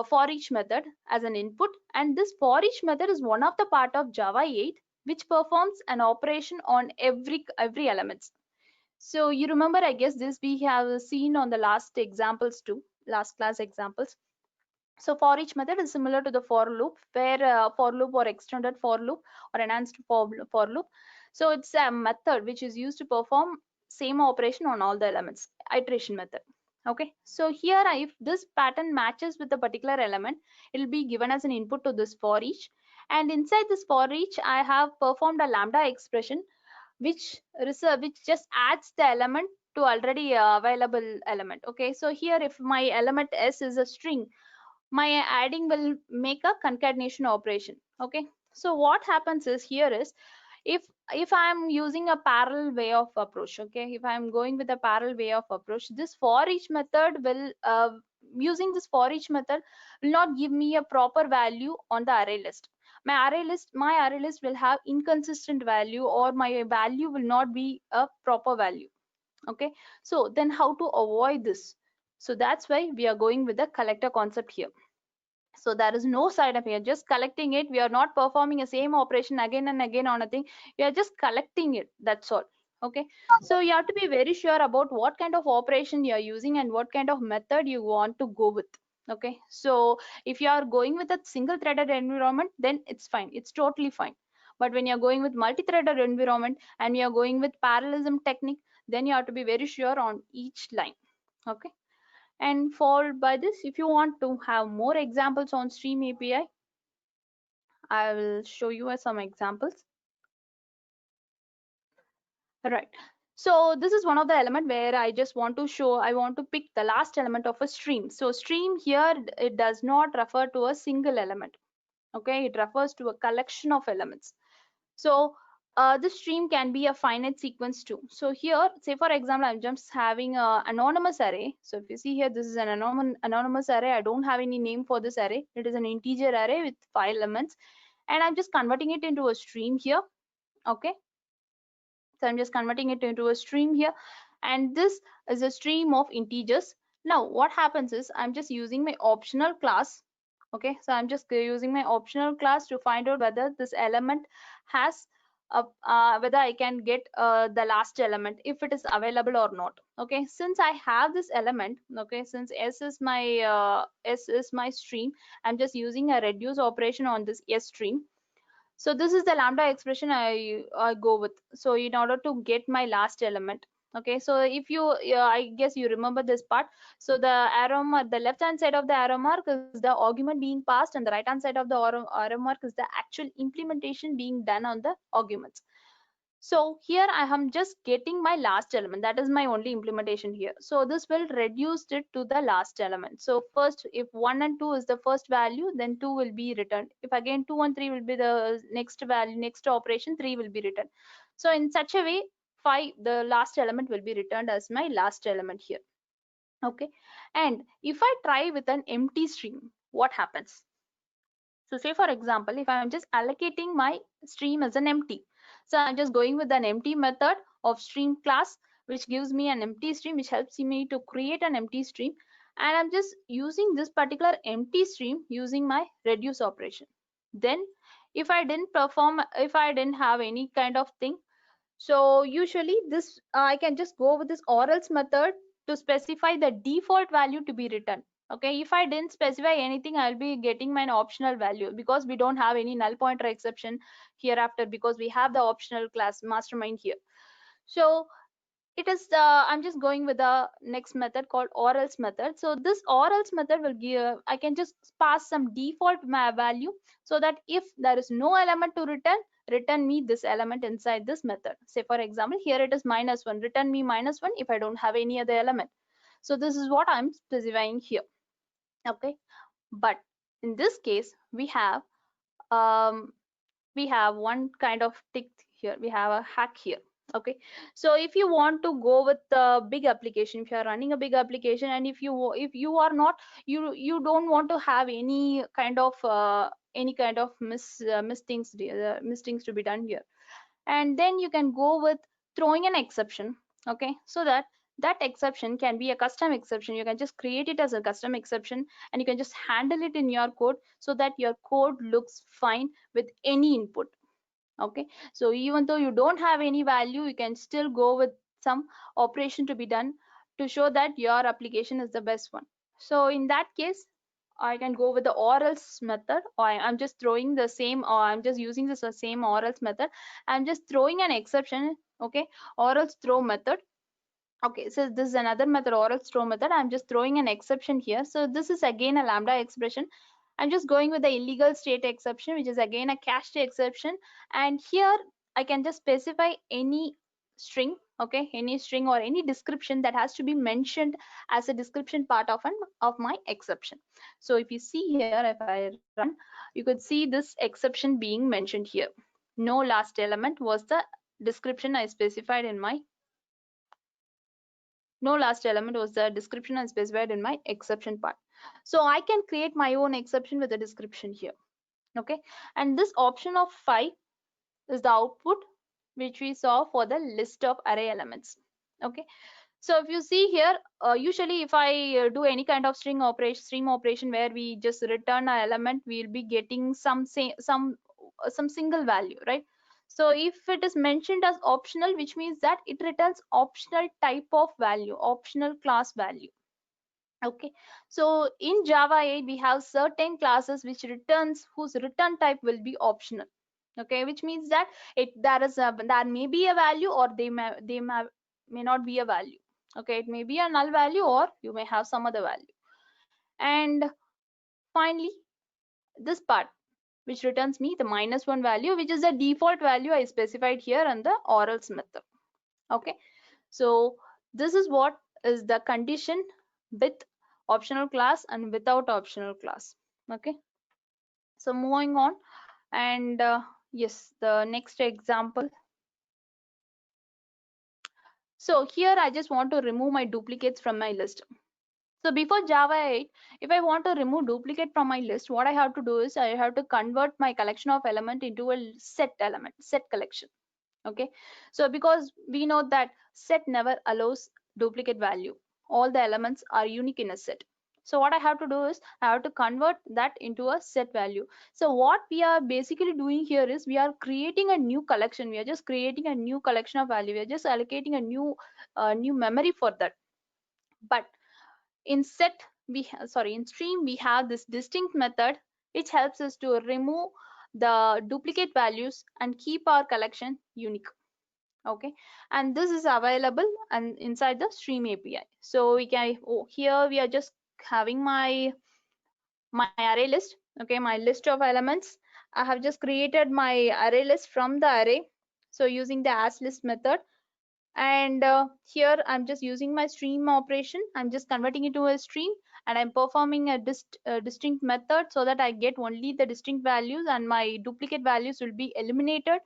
for each method as an input. And this for each method is one of the part of Java 8, which performs an operation on every elements. So you remember, I guess this we have seen on the last examples too, last class examples. So for each method is similar to the for loop, where for loop or extended for loop or enhanced for loop. So it's a method which is used to perform same operation on all the elements, iteration method. Okay, so here if this pattern matches with a particular element, it will be given as an input to this for each, and inside this for each I have performed a lambda expression which which just adds the element to already available element. Okay, so here if my element s is a string, my adding will make a concatenation operation. Okay, so what happens is here is if I'm using a parallel way of approach, okay, if I'm going with a parallel way of approach, this for each method will using this for each method will not give me a proper value on the array list. My array list will have inconsistent value, or my value will not be a proper value. Okay, so then how to avoid this? So that's why we are going with the collector concept here. So there is no side up here, just collecting it. We are not performing the same operation again and again on a thing. We are just collecting it, that's all. Okay, so you have to be very sure about what kind of operation you are using and what kind of method you want to go with. Okay, so if you are going with a single threaded environment, then it's fine, it's totally fine. But when you're going with multi-threaded environment and you're going with parallelism technique, then you have to be very sure on each line. Okay, and followed by this, if you want to have more examples on Stream API, I will show you some examples. Right, so this is one of the element where I just want to show, I want to pick the last element of a stream. So stream here, it does not refer to a single element. Okay, it refers to a collection of elements. So the stream can be a finite sequence too. So here, say for example, I'm just having a anonymous array. So if you see here, this is an anonymous array. I don't have any name for this array. It is an integer array with 5 elements, and I'm just converting it into a stream here. Okay, so I'm just converting it into a stream here, and this is a stream of integers. Now what happens is I'm just using my optional class. Okay, so I'm just using my optional class to find out whether this element has whether I can get the last element, if it is available or not. Okay, since I have this element, okay, since s is my stream, I'm just using a reduce operation on this s stream. So this is the lambda expression I go with, so in order to get my last element. Okay, so if you I guess you remember this part. So the arrow mark, the left hand side of the arrow mark is the argument being passed, and the right hand side of the arrow mark is the actual implementation being done on the arguments. So here I am just getting my last element, that is my only implementation here. So this will reduce it to the last element. So first, if 1 and 2 is the first value, then 2 will be returned. If again 2 and 3 will be the next value, next operation, 3 will be returned. So in such a way, 5, the last element will be returned as my last element here. Okay, and if I try with an empty stream, what happens? So say for example, if I'm just allocating my stream as an empty, so I'm just going with an empty method of stream class, which gives me an empty stream, which helps me to create an empty stream, and I'm just using this particular empty stream using my reduce operation. Then if I didn't perform, if I didn't have any kind of thing, so usually this I can just go with this or else method to specify the default value to be returned. Okay, if I didn't specify anything, I'll be getting my optional value, because we don't have any null pointer exception hereafter, because we have the optional class mastermind here. So it is I'm just going with the next method called or else method. So this or else method will give, I can just pass some default value, so that if there is no element to return me this element inside this method. Say for example, here it is -1, return me -1 if I don't have any other element. So this is what I'm specifying here. Okay, but in this case um we have one kind of tick here, we have a hack here. Okay, so if you want to go with the big application, if you are running a big application, and if you are not, you don't want to have any kind of miss things to be done here, and then you can go with throwing an exception. Okay, so that exception can be a custom exception. You can just create it as a custom exception, and you can just handle it in your code, so that your code looks fine with any input. Okay, so even though you don't have any value, you can still go with some operation to be done to show that your application is the best one. So in that case, I can go with the or else method, or I'm just throwing the same, or I'm just using this same or else method. I'm just throwing an exception. Okay, or else throw method. Okay, so this is another method, or else throw method. I'm just throwing an exception here. So this is again a lambda expression. I'm just going with the illegal state exception, which is again a cached exception. And here I can just specify any string, okay, any string or any description that has to be mentioned as a description part of my exception. So if you see here, if I run, you could see this exception being mentioned here. No last element was the description I specified in my no last element was the description I specified in my exception part. So I can create my own exception with a description here. Okay, and this option of 5 is the output which we saw for the list of array elements. Okay, so if you see here, usually if I do any kind of string operation where we just return an element, we'll be getting some single value, right? So if it is mentioned as optional, which means that it returns optional type of value, optional class value. Okay, so in Java 8 we have certain classes which returns whose return type will be optional. Okay, which means that there may be a value, or may not be a value. Okay, it may be a null value, or you may have some other value. And finally, this part which returns me the -1 value, which is the default value I specified here in the or else method. Okay, so this is what is the condition with optional class and without optional class. Okay, so moving on, and yes, the next example. So here I just want to remove my duplicates from my list. So before Java 8, if I want to remove duplicate from my list, what I have to do is I have to convert my collection of element into a set element, set collection. Okay, so because we know that set never allows duplicate value. All the elements are unique in a set. So what I have to do is I have to convert that into a set value. So what we are basically doing here is we are creating a new collection. We are just creating a new collection of value. We are just allocating a new memory for that. But in in stream we have this distinct method which helps us to remove the duplicate values and keep our collection unique. Okay, and this is available and inside the stream API. So we can here we are just having my array list. Okay, my list of elements. I have just created my array list from the array, so using the as list method. And here I'm just using my stream operation. I'm just converting it to a stream, and I'm performing a distinct method so that I get only the distinct values and my duplicate values will be eliminated,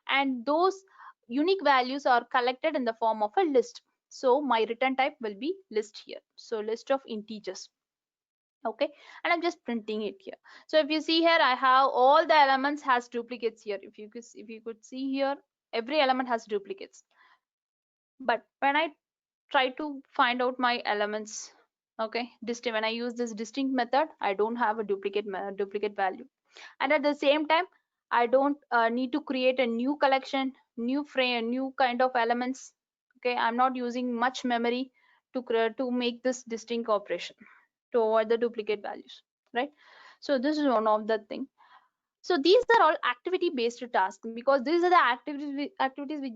and those unique values are collected in the form of a list. So my return type will be list here, so list of integers. Okay, and I'm just printing it here. So if you see here, I have all the elements has duplicates here. If you could see here, every element has duplicates. But when I try to find out my elements, okay, when I use this distinct method, I don't have a duplicate value. And at the same time, I don't need to create a new collection, new frame, new kind of elements. Okay, I'm not using much memory to make this distinct operation to avoid the duplicate values, right? So this is one of the thing. So these are all activity based tasks, because these are the activities we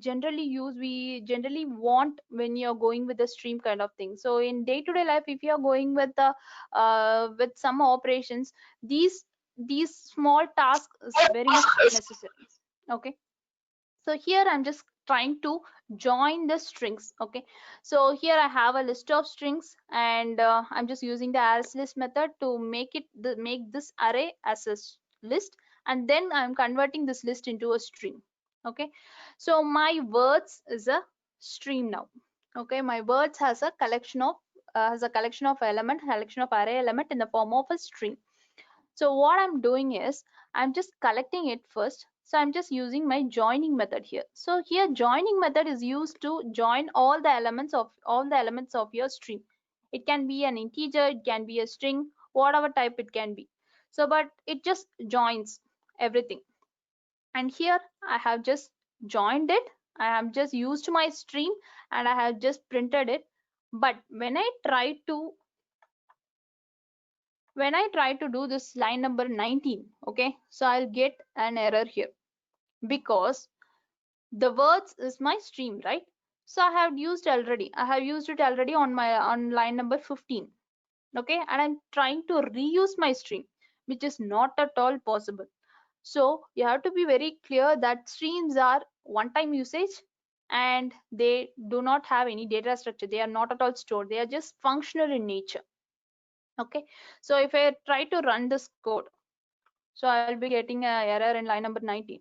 generally want when you're going with the stream kind of thing. So in day-to-day life, if you're going with some operations, these small tasks is very much necessary. Okay, so here I'm just trying to join the strings. Okay, so here I have a list of strings, and I'm just using the as list method to make this array as a list, and then I'm converting this list into a string. Okay, so my words is a stream now. Okay, my words has a collection of collection of array element in the form of a string. So what I'm doing is I'm just collecting it first. So I'm just using my joining method here. So here joining method is used to join all the elements of your string. It can be an integer, it can be a string, whatever type it can be. So but it just joins everything. and here I have just joined it. I have just used my stream and I have just printed it. But when I try to do this line number 19, okay, so I'll get an error here because the words is my stream, right? So I have used it already on line number 15, okay, and I'm trying to reuse my stream, which is not at all possible. So you have to be very clear that streams are one-time usage and they do not have any data structure. They are not at all stored. They are just functional in nature. Okay. So if I try to run this code, so I'll be getting an error in line number 19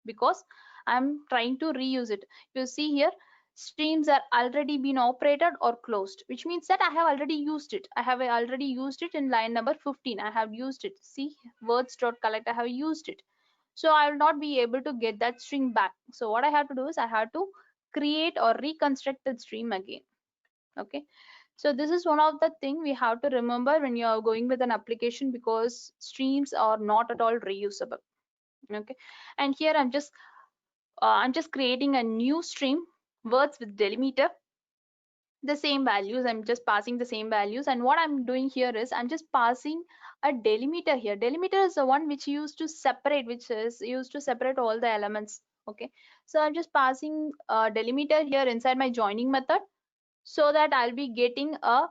because I'm trying to reuse it. You see here, streams are already been operated or closed, which means that I have already used it. I have already used it in line number 15. I have used it. See, words.collect, I have used it. So I will not be able to get that string back. So what I have to do is I have to create or reconstruct the stream again. Okay. So this is one of the thing we have to remember when you are going with an application, because streams are not at all reusable. Okay. And here I'm just creating a new stream, words with delimiter, the same values. I'm just passing the same values, and what I'm doing here is I'm just passing a delimiter here. Delimiter is the one which which is used to separate all the elements. Okay, so I'm just passing a delimiter here inside my joining method, so that I'll be getting a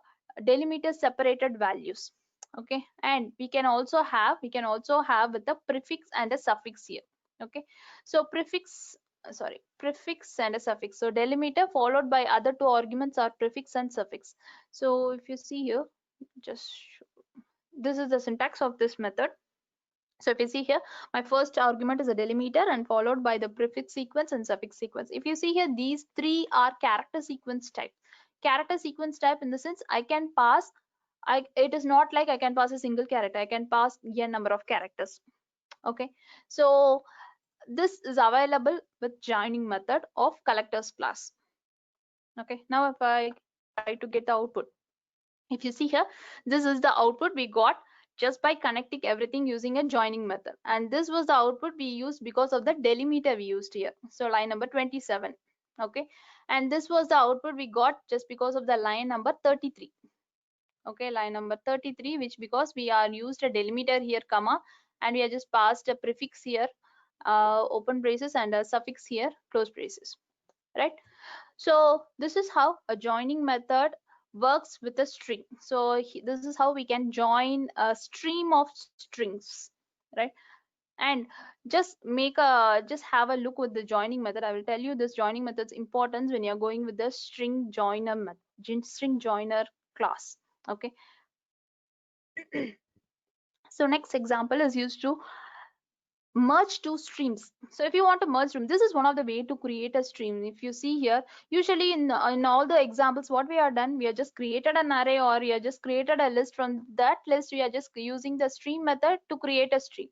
delimiter separated values. Okay, and we can also have with the prefix and a suffix here. Okay, so prefix and a suffix. So delimiter followed by other two arguments are prefix and suffix. So if you see here, just this is the syntax of this method. So if you see here, my first argument is a delimiter and followed by the prefix sequence and suffix sequence. If you see here, these three are character sequence type. Character sequence type in the sense I can pass, it is not like I can pass a single character. I can pass a number of characters. Okay, so this is available with joining method of collectors class. Okay, now if I try to get the output, if you see here, this is the output we got just by connecting everything using a joining method, and this was the output we used because of the delimiter we used here. So line number 27. Okay, and this was the output we got just because of the line number 33. Okay, line number 33, which because we are used a delimiter here, comma, and we are just passed a prefix here, open braces, and a suffix here, close braces, right? So this is how a joining method works with a string. So this is how we can join a stream of strings, right? And just have a look with the joining method. I will tell you this joining method's importance when you're going with the string joiner class. Okay. So next example is used to merge two streams. So if you want to merge them, this is one of the way to create a stream. If you see here, usually in all the examples what we are done, we are just created an array, or we are just created a list. From that list we are just using the stream method to create a stream.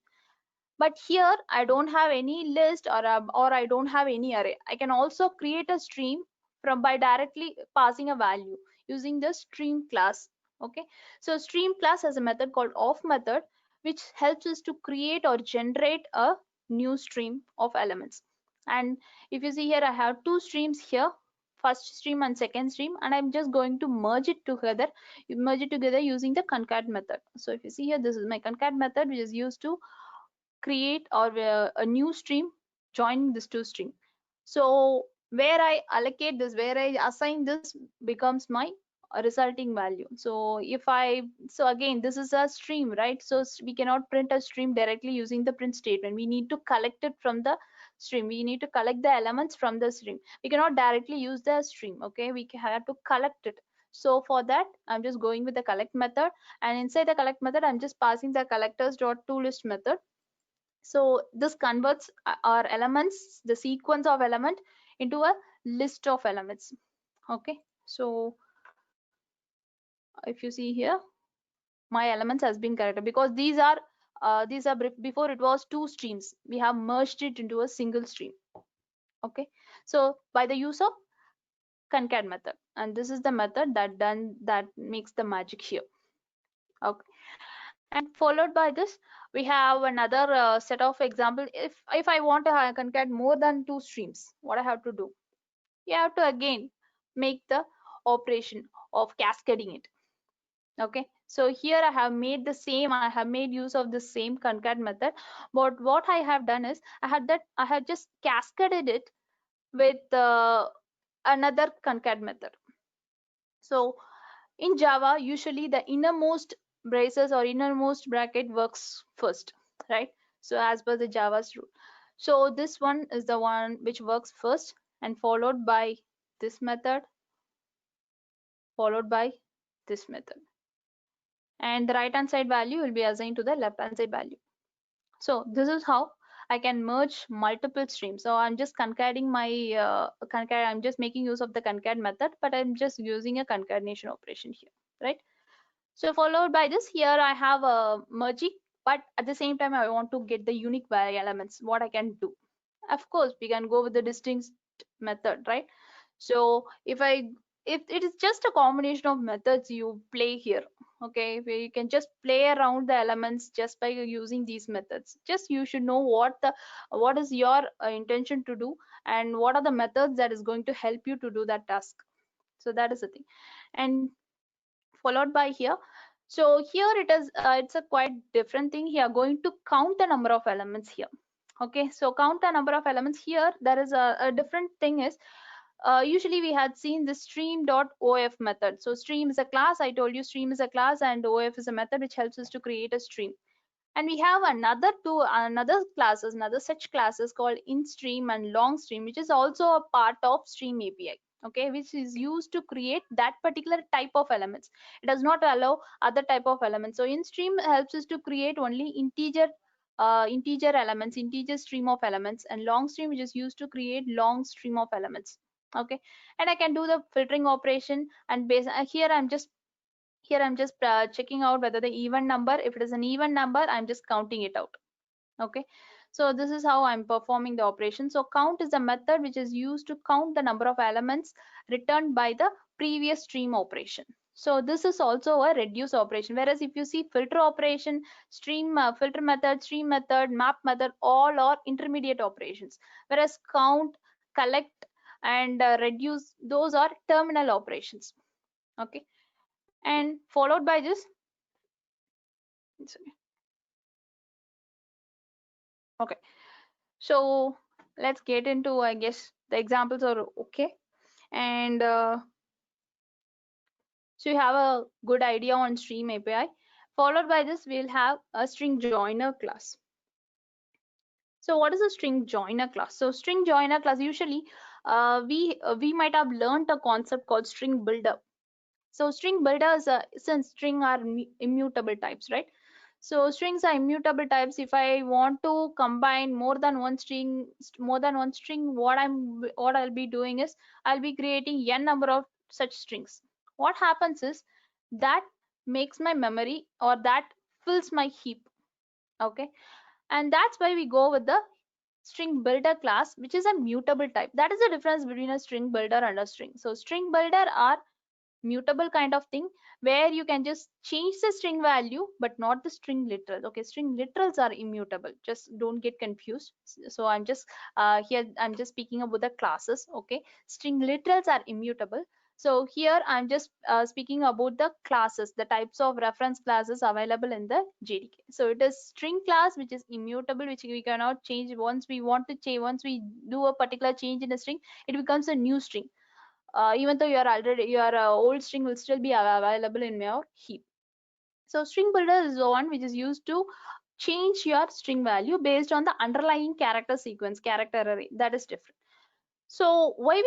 But here I don't have any list, or I don't have any array. I can also create a stream from by directly passing a value using the stream class. Okay, so stream class has a method called of method, which helps us to create or generate a new stream of elements. And if you see here, I have two streams here, first stream and second stream, and I'm just going to merge it together using the concat method. So if you see here, this is my concat method, which is used to create or a new stream joining this two string. So where I allocate this, where I assign this, becomes my resulting value. So so again, this is a stream, right? So we cannot print a stream directly using the print statement. We need to collect it from the stream. We need to collect the elements from the stream. We cannot directly use the stream. Okay, we have to collect it. So for that, I'm just going with the collect method, and inside the collect method, I'm just passing the collectors.toList method. So this converts our elements, the sequence of element, into a list of elements. Okay, so if you see here, my elements has been corrected because these are before it was two streams. We have merged it into a single stream. Okay, so by the use of concat method, and this is the method that makes the magic here. Okay, And followed by this, we have another set of example. If I want to concat more than two streams, what I have to do? You have to again make the operation of cascading it. Okay, so here I have made the same, I have made use of the same concat method, but what I have done is I have just cascaded it with another concat method. So in Java, usually the innermost braces or innermost bracket works first, right? So as per the Java's rule. So this one is the one which works first, and followed by this method, followed by this method. And the right hand side value will be assigned to the left hand side value. So this is how I can merge multiple streams. So I'm just concatenating I'm just making use of the concat method, but I'm just using a concatenation operation here, right? So followed by this, here I have a merging, but at the same time I want to get the unique elements. What I can do? Of course, we can go with the distinct method, right? So if it is just a combination of methods you play here, okay, where you can just play around the elements just by using these methods. Just you should know what is your intention to do, and what are the methods that is going to help you to do that task. So that is the thing. And followed by here, so here it is it's a quite different thing here, going to count the number of elements here. Okay, so count the number of elements here. There is a different thing is, usually we had seen the stream.of method. So stream is a class, I told you stream is a class, and of is a method which helps us to create a stream. And we have another classes, another such classes called instream and longstream, which is also a part of stream API. Okay, which is used to create that particular type of elements. It does not allow other type of elements. So instream helps us to create only integer elements, integer stream of elements, and long stream which is used to create long stream of elements. Okay, and I can do the filtering operation, and here I'm just checking out whether the even number, if it is an even number, I'm just counting it out. Okay, so this is how I'm performing the operation. So count is a method which is used to count the number of elements returned by the previous stream operation. So this is also a reduce operation, whereas if you see filter operation, stream filter method, stream method, map method, all are intermediate operations, whereas count, collect, and reduce, those are terminal operations. Okay, and followed by this, okay, so let's get into, I guess the examples are okay. And so you have a good idea on stream API. Followed by this, we'll have a string joiner class. So what is a string joiner class? So string joiner class, usually we might have learned a concept called string builder. So string builder is since string are immutable types, right? So strings are immutable types. If I want to combine more than one string, what I'll be doing is I'll be creating n number of such strings. What happens is that makes my memory, or that fills my heap. Okay, and that's why we go with the string builder class, which is a mutable type. That is the difference between a string builder and a string. So string builder are mutable kind of thing, where you can just change the string value but not the string literals. Okay, string literals are immutable, just don't get confused. So I'm just here I'm just speaking about the classes. Okay, string literals are immutable. So here I'm just speaking about the classes, the types of reference classes available in the JDK. So it is string class which is immutable, which we cannot change. Once we want to change, once we do a particular change in a string, it becomes a new string. Even though your old string will still be available in your heap. So string builder is the one which is used to change your string value based on the underlying character sequence, character array. That is different. So why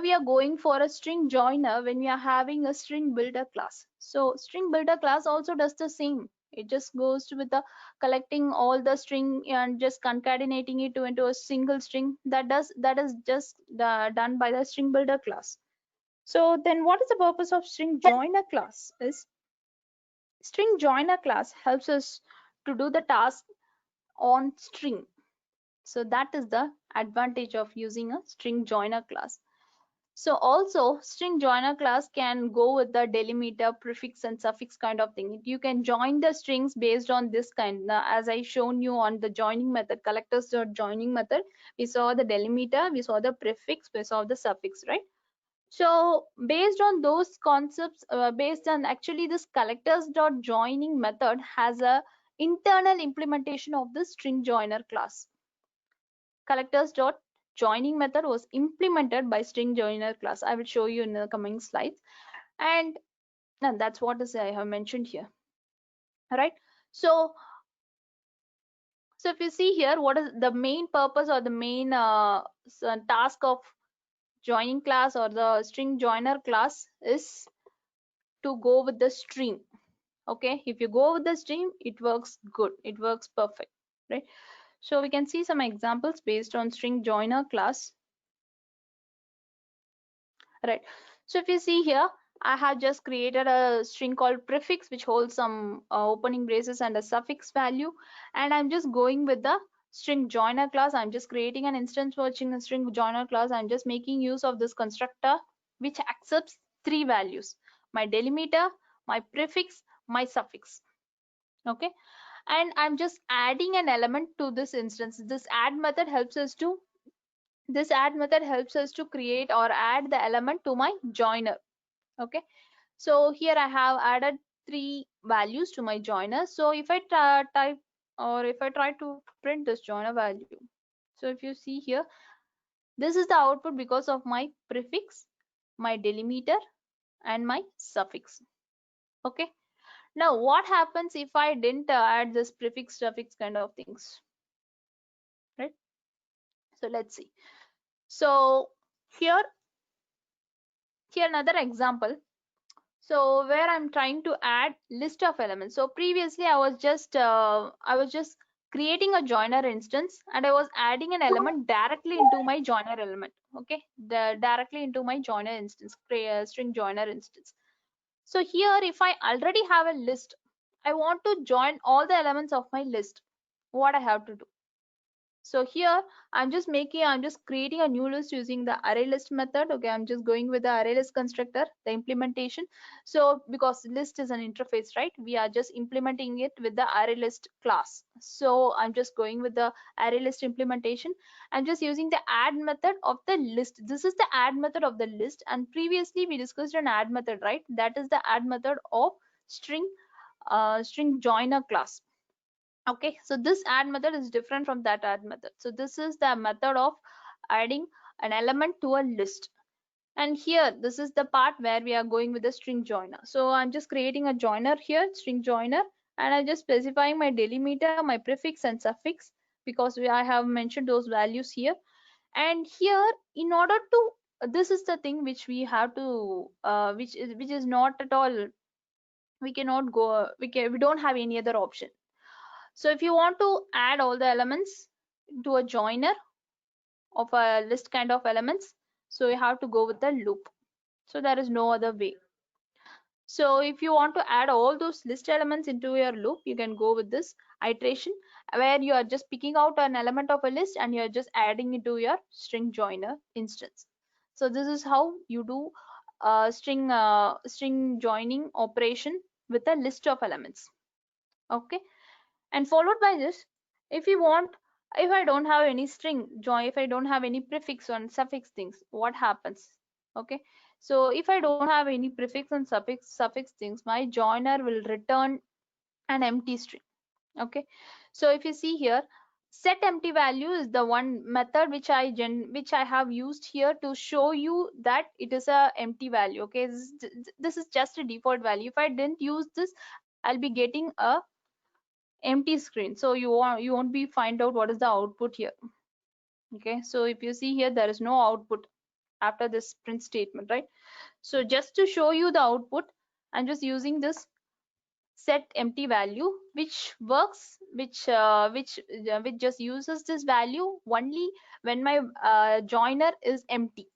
we are going for a string joiner when we are having a string builder class? So string builder class also does the same. It just goes with the collecting all the string and just concatenating it into a single string. That is just done by the string builder class. So then what is the purpose of string joiner class? Is string joiner class helps us to do the task on string. So that is the advantage of using a string joiner class. So also string joiner class can go with the delimiter, prefix and suffix kind of thing. You can join the strings based on this kind. Now, as I shown you on the joining method, collectors dot joining method, we saw the delimiter, we saw the prefix, we saw the suffix, right? So based on those concepts, based on actually this collectors dot joining method has a internal implementation of the string joiner class. Collectors dot joining method was implemented by string joiner class. I will show you in the coming slides, and that's what is I have mentioned here, right? So if you see here, what is the main purpose or the main task of joining class or the string joiner class is to go with the stream. Okay, if you go with the stream, it works good, it works perfect, right? So we can see some examples based on string joiner class, right? So if you see here, I have just created a string called prefix which holds some opening braces and a suffix value, and I'm just going with the string joiner class. I'm just creating an instance for string joiner class. I'm just making use of this constructor which accepts three values: my delimiter, my prefix, my suffix. Okay, and I'm just adding an element to this instance. This add method helps us to create or add the element to my joiner. Okay, so here I have added three values to my joiner. So if I type, or if I try to print this joiner value, so if you see here, this is the output because of my prefix, my delimiter and my suffix. Okay, now what happens if I didn't add this prefix suffix kind of things, right? So let's see. So here another example. So where I'm trying to add list of elements. So previously I was just creating a joiner instance, and I was adding an element directly into my joiner element. Okay, directly into my joiner instance, string joiner instance. So here, if I already have a list, I want to join all the elements of my list. What I have to do? So here I'm just creating a new list using the array list method. Okay, I'm just going with the array list constructor, the implementation. So because list is an interface, right, we are just implementing it with the array list class. So I'm just going with the array list implementation. I'm just using the add method of the list. This is the add method of the list, and previously we discussed an add method, right? That is the add method of string joiner class. Okay, so this add method is different from that add method. So this is the method of adding an element to a list, and here this is the part where we are going with the string joiner. So I'm just creating a joiner here, string joiner, and I'm just specifying my delimiter, my prefix and suffix, because I have mentioned those values here. And here, in order to this is the thing which we have to which is not at all, we cannot go, we don't have any other option. So if you want to add all the elements to a joiner of a list kind of elements, so you have to go with the loop. So there is no other way. So if you want to add all those list elements into your loop, you can go with this iteration where you are just picking out an element of a list and you're just adding it to your string joiner instance. So this is how you do string joining operation with a list of elements. Okay, and followed by this, if you want, if I don't have any string join, if I don't have any prefix or suffix things, what happens? Okay, so if I don't have any prefix and suffix things, my joiner will return an empty string. Okay, so if you see here, set empty value is the one method which I have used here to show you that it is a empty value. Okay, this is just a default value. If I didn't use this, I'll be getting a empty screen, so you won't be find out what is the output here. Okay, so if you see here, there is no output after this print statement, right? So just to show you the output, I'm just using this set empty value, which works, which just uses this value only when my joiner is empty.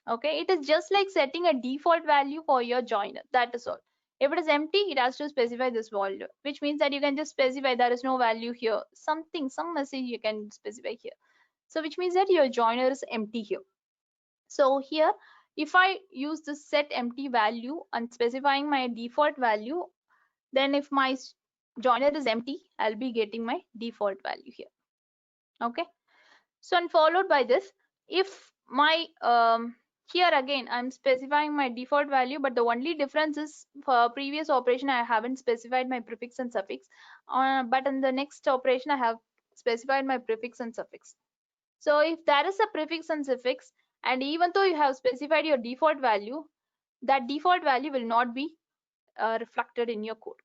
Okay, it is just like setting a default value for your joiner, that is all. If it is empty, it has to specify this value, which means that you can just specify there is no value here, some message you can specify here. So which means that your joiner is empty here. So here If I use this set empty value and specifying my default value, then if my joiner is empty, I'll be getting my default value here. Okay. So, and followed by this, if my here again I'm specifying my default value, but the only difference is for previous operation I haven't specified my prefix and suffix, but in the next operation I have specified my prefix and suffix. So if there is a prefix and suffix, and even though you have specified your default value, that default value will not be reflected in your code.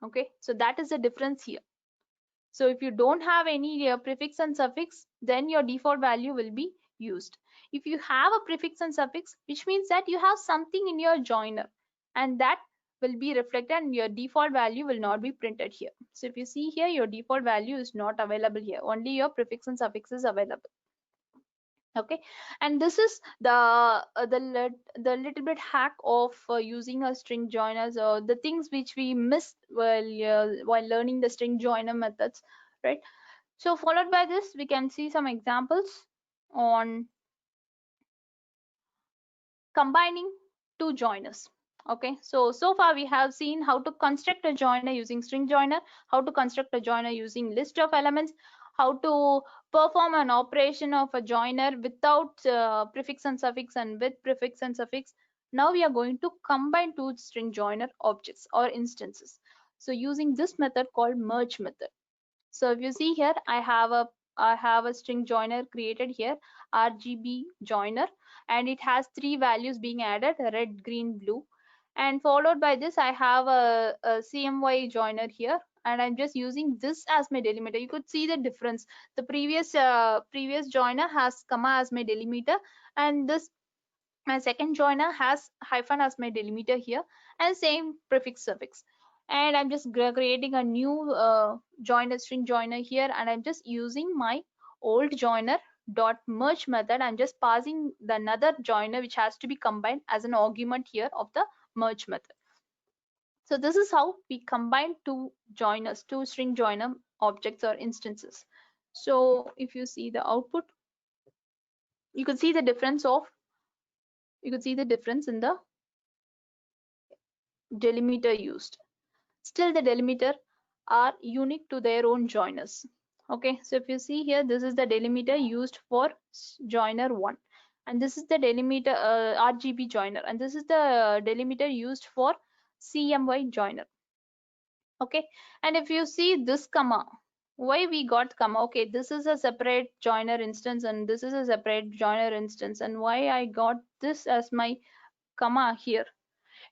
Okay, so that is the difference here. So if you don't have any prefix and suffix, then your default value will be used. If you have a prefix and suffix, which means that you have something in your joiner, and that will be reflected and your default value will not be printed here. So if you see here, your default value is not available here. Only your prefix and suffix is available. Okay, and this is the little bit hack of using a string joiners, or the things which we missed while learning the string joiner methods, right? So followed by this, we can see some examples on combining two joiners. Okay, so far we have seen how to construct a joiner using string joiner, how to construct a joiner using list of elements, how to perform an operation of a joiner without prefix and suffix and with prefix and suffix. Now we are going to combine two string joiner objects or instances. So using this method called merge method. So if you see here, I have a string joiner created here, RGB joiner, and it has three values being added, red, green, blue. And followed by this, I have a CMY joiner here, and I'm just using this as my delimiter. You could see the difference. The previous joiner has comma as my delimiter, and this my second joiner has hyphen as my delimiter here, and same prefix suffix. And I'm just creating a new joiner, string joiner here, and I'm just using my old joiner dot merge method. I'm just passing the another joiner which has to be combined as an argument here of the merge method. So this is how we combine two joiners, two string joiner objects or instances. So if you see the output, you could see the difference in the delimiter used. Still, the delimiter are unique to their own joiners. Okay, so if you see here, this is the delimiter used for joiner 1, and this is the delimiter RGB joiner, and this is the delimiter used for CMY joiner. Okay, and if you see this comma, why we got comma? Okay, this is a separate joiner instance, and this is a separate joiner instance, and why I got this as my comma here?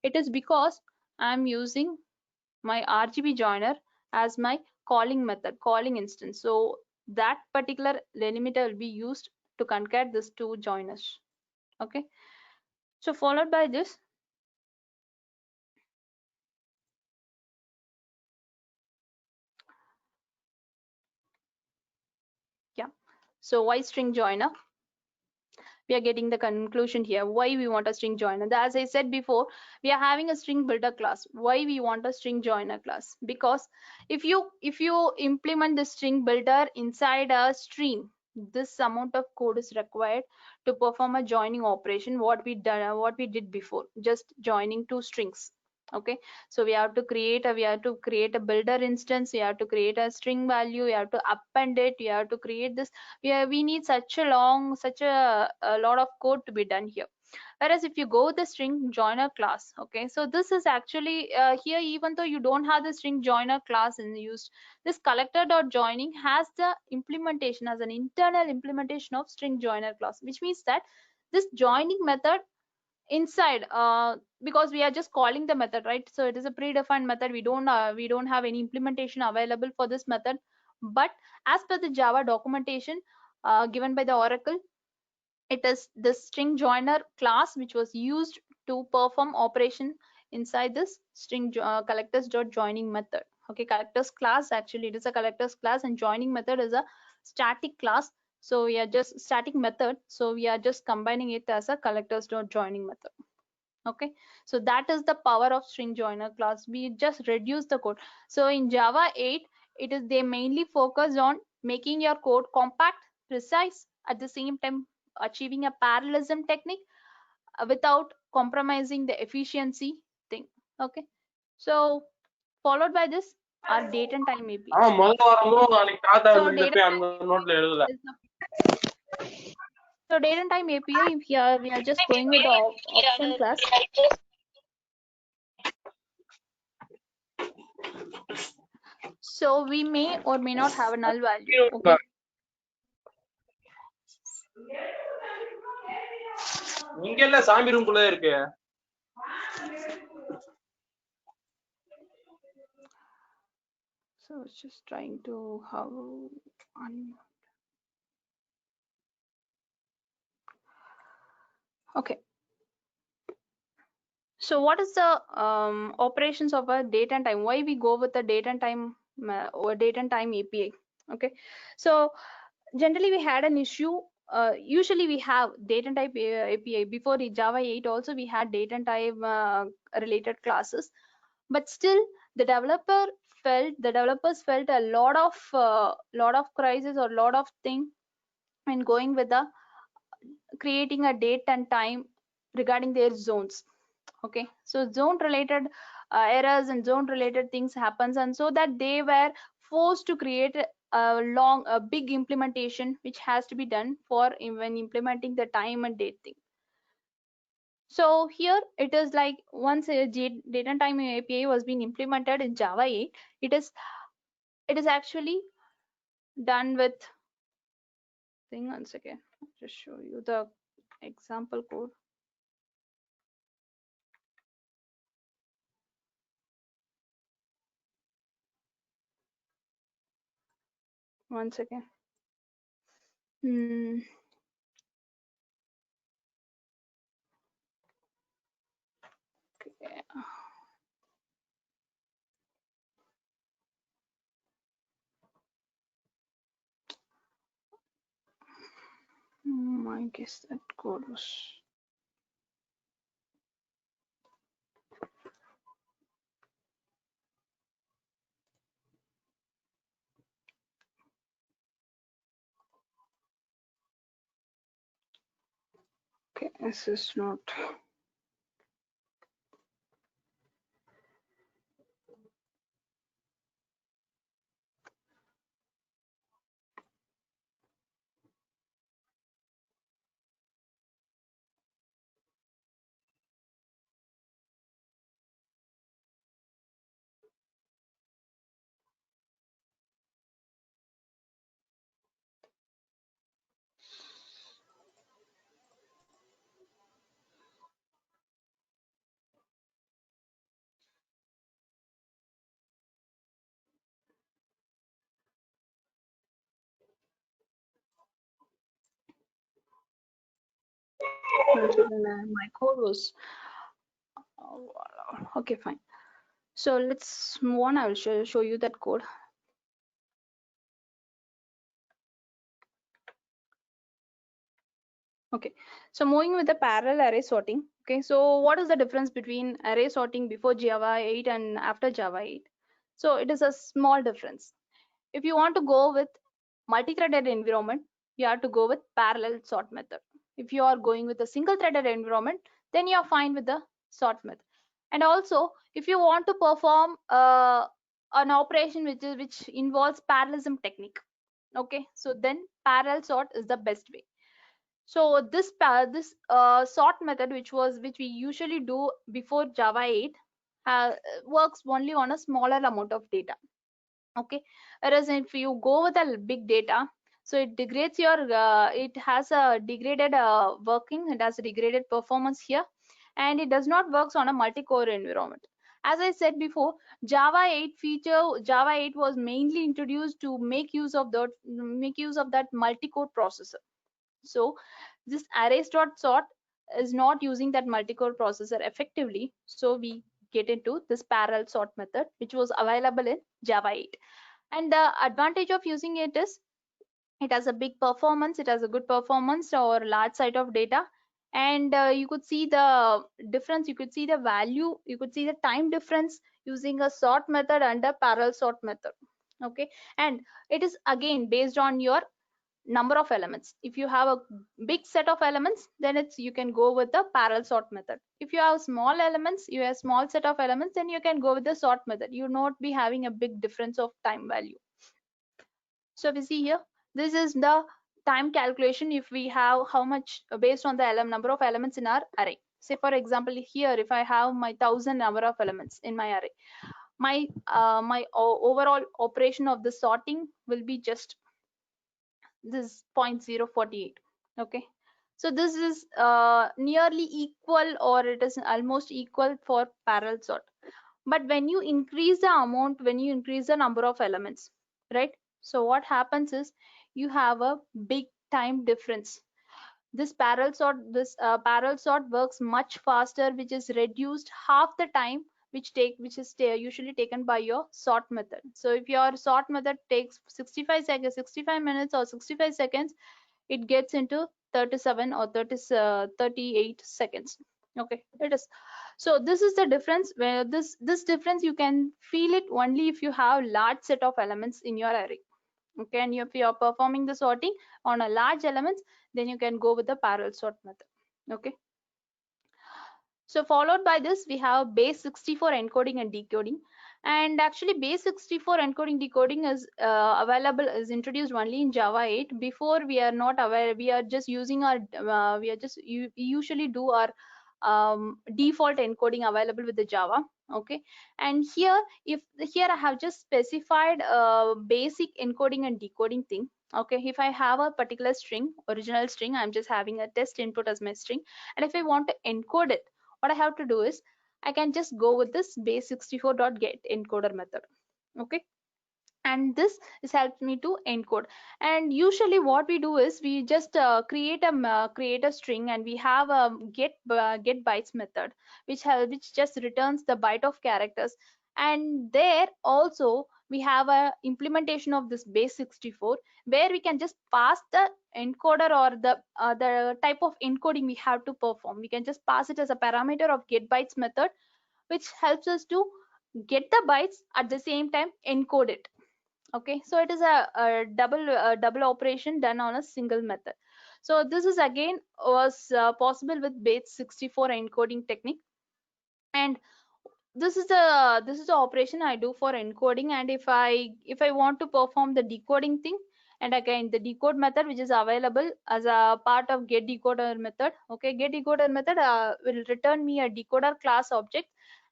It is because I'm using my RGB joiner as my calling method, calling instance. So that particular delimiter will be used to concat these two joiners. Okay. So followed by this, yeah. So why string joiner? We are getting the conclusion here. Why we want a string joiner? As I said before, we are having a string builder class. Why we want a string joiner class? Because if you implement the string builder inside a stream, this amount of code is required to perform a joining operation. What we did before, just joining two strings. Okay, so we have to create a builder instance, we have to create a string value, we have to append it, we have to create this. We need such a lot of code to be done here. Whereas if you go with the string joiner class, okay, so this is actually here, even though you don't have the string joiner class in use, this collector dot joining has the implementation as an internal implementation of string joiner class, which means that this joining method inside, because we are just calling the method, right? So it is a predefined method. We don't have any implementation available for this method, but as per the Java documentation given by the Oracle, it is the string joiner class which was used to perform operation inside this string collectors dot joining method. Okay, collectors class, actually it is a collectors class, and joining method is a static class. So we are just static method, so we are just combining it as a collectors dot joining method. Okay, so that is the power of string joiner class. We just reduce the code. So in Java 8, they mainly focus on making your code compact, precise, at the same time achieving a parallelism technique, without compromising the efficiency thing. Okay, so followed by this our date and time API. முதல் வாரமும் அன்னைக்கு தாத்தா So இருந்தப்ப data அந்த நோட்ல எழுதல. so date and time API, if here we are just going with the option class. So we may or may not have a null value. Okay, இங்க இல்ல சாமி ரூம் குள்ள இருக்கு. so it's just trying to how okay. So what is the operations of a date and time? Why we go with the date and time or date and time API? Okay, so generally we had an issue. Usually we have date and type API. Before the Java 8 also we had date and time related classes, but still the developers felt a lot of crisis or lot of thing when going with the creating a date and time regarding their zones. Okay, so zone related errors and zone related things happens, and so that they were forced to create a big implementation which has to be done for when implementing the time and date thing. So here it is like once a date and time API was being implemented in Java 8, it is actually done with thing. Once again, I'll just show you the example code. Once again. Okay. I guess that code was okay. This is not. My code was okay, fine. So let's move on. I will show you that code. Okay, so moving with the parallel array sorting. Okay, so what is the difference between array sorting before Java 8 and after Java 8? So it is a small difference. If you want to go with multi-threaded environment, you have to go with parallel sort method. If you are going with a single-threaded environment, then you are fine with the sort method. And also, if you want to perform an operation which involves parallelism technique, okay, so then parallel sort is the best way. So this sort method, which we usually do before Java 8, works only on a smaller amount of data. Okay, whereas if you go with a big data, so it degrades your it has a degraded working, it has a degraded performance here, and it does not works on a multi-core environment. As I said before, Java 8 was mainly introduced to make use of that multi-core processor. So this arrays.sort is not using that multi-core processor effectively, so we get into this parallel sort method, which was available in Java 8. And the advantage of using it is it has a big performance, it has a good performance or large set of data, and you could see the difference, you could see the value, you could see the time difference using a sort method and a parallel sort method. Okay, and it is again based on your number of elements. If you have a big set of elements, then you can go with the parallel sort method. If you have small elements, you have small set of elements, then you can go with the sort method. You will not be having a big difference of time value. So we see here, this is the time calculation if we have how much based on the number of elements in our array. Say for example, here if I have my 1000 number of elements in my array, my overall operation of the sorting will be just this 0.048. Okay, so this is nearly equal, or it is almost equal for parallel sort. But when you increase the amount, when you increase the number of elements, right, so what happens is you have a big time difference. This parallel sort works much faster, which is reduced half the time which is usually taken by your sort method. So if your sort method takes 65 seconds, 65 minutes or 65 seconds, it gets into 37 or 38 seconds. Okay, it is. So this is the difference, where this difference you can feel it only if you have large set of elements in your array. Okay, and if you are performing the sorting on a large elements, then you can go with the parallel sort method. Okay, so followed by this we have base 64 encoding and decoding. And actually base 64 encoding decoding is available, is introduced only in Java 8. Before we are not aware, we are just using our usually do our default encoding available with the Java. Okay, and here I have just specified basic encoding and decoding thing. Okay, if I have a particular string, original string, I'm just having a test input as my string, and if I want to encode it, what I have to do is I can just go with this base64.get encoder method. Okay, and this helps me to encode. And usually what we do is we just create a string, and we have a get bytes method which just returns the byte of characters. And there also we have a implementation of this base 64, where we can just pass the encoder or the type of encoding we have to perform. We can just pass it as a parameter of get bytes method, which helps us to get the bytes, at the same time encode it. Okay, so it is a double operation done on a single method. So this is again was possible with base 64 encoding technique. And this is the operation I do for encoding. And if I want to perform the decoding thing, and again the decode method which is available as a part of get decoder method. Okay, get decoder method will return me a decoder class object,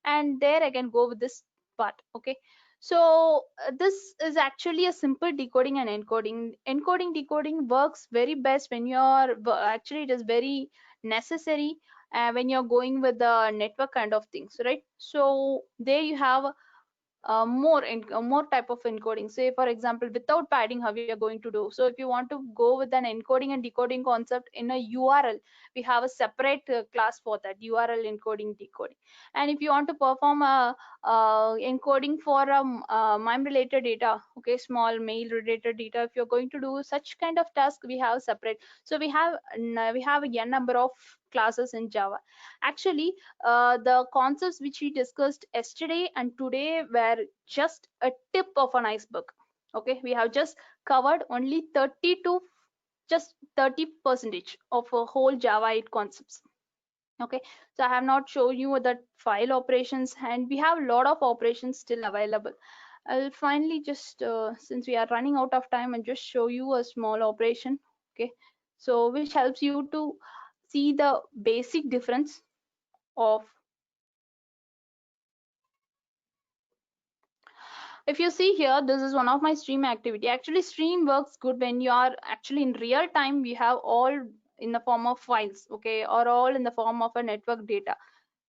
and there I can go with this part. Okay, so this is actually a simple decoding and encoding. Encoding decoding works very best when you're actually, it is very necessary when you're going with the network kind of things, right? So there you have more type of encoding. Say for example, without padding, how we are going to do. So if you want to go with an encoding and decoding concept in a URL, we have a separate class for that, URL encoding decoding. And if you want to perform a encoding for MIME related data, okay, small mail related data, if you're going to do such kind of task, we have separate. So we have a n number of classes in Java. Actually, the concepts which we discussed yesterday and today were just a tip of an iceberg. Okay, we have just covered only 30 to just 30% of a whole Java 8 concepts. Okay, so I have not shown you the file operations, and we have a lot of operations still available. I'll finally just since we are running out of time, and just show you a small operation. Okay, so which helps you to see the basic difference of. If you see here, this is one of my stream activity. Actually, stream works good when you are actually in real time. We have all in the form of files, okay, or all in the form of a network data.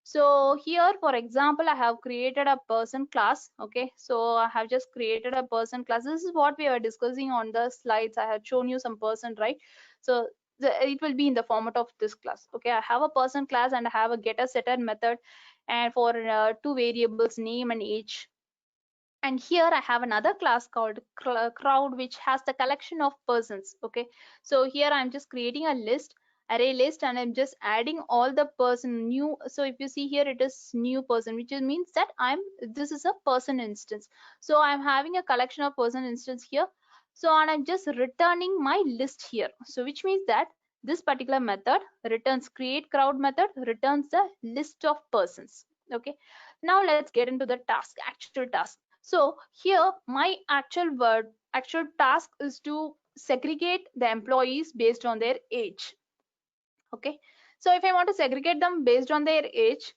So here, for example, I have created a person class. Okay, so I have just created a person class. This is what we were discussing on the slides. I had shown you some person, right? So it will be in the format of this class. Okay, I have a person class, and I have a getter setter method, and for two variables, name and age. And here I have another class called crowd, which has the collection of persons. Okay, so here I'm just creating a list, array list, and I'm just adding all the person new. So if you see here, it is new person, which means that this is a person instance. So I'm having a collection of person instance here. So, and I'm just returning my list here. So which means that this particular method returns create crowd method returns the list of persons. Okay, now let's get into the task, actual task. So here my actual task is to segregate the employees based on their age. Okay, so if I want to segregate them based on their age,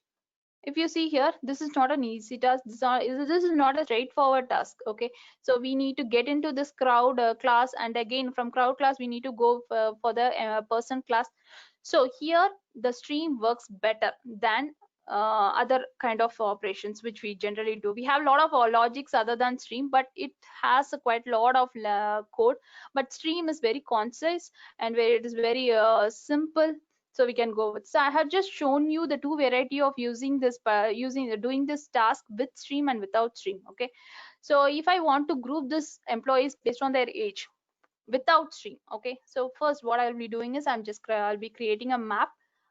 if you see here, this is not an easy task. This is not a straightforward task. Okay, so we need to get into this crowd class, and again from crowd class we need to go for the person class. So here the stream works better than other kind of operations which we generally do. We have a lot of logics other than stream, but it has a quite lot of code. But stream is very concise and where it is very simple, so we can go with. So I have just shown you the two variety of using this doing this task with stream and without stream. Okay, so if I want to group this employees based on their age without stream, okay, so first what I'll be doing is I'll be creating a map,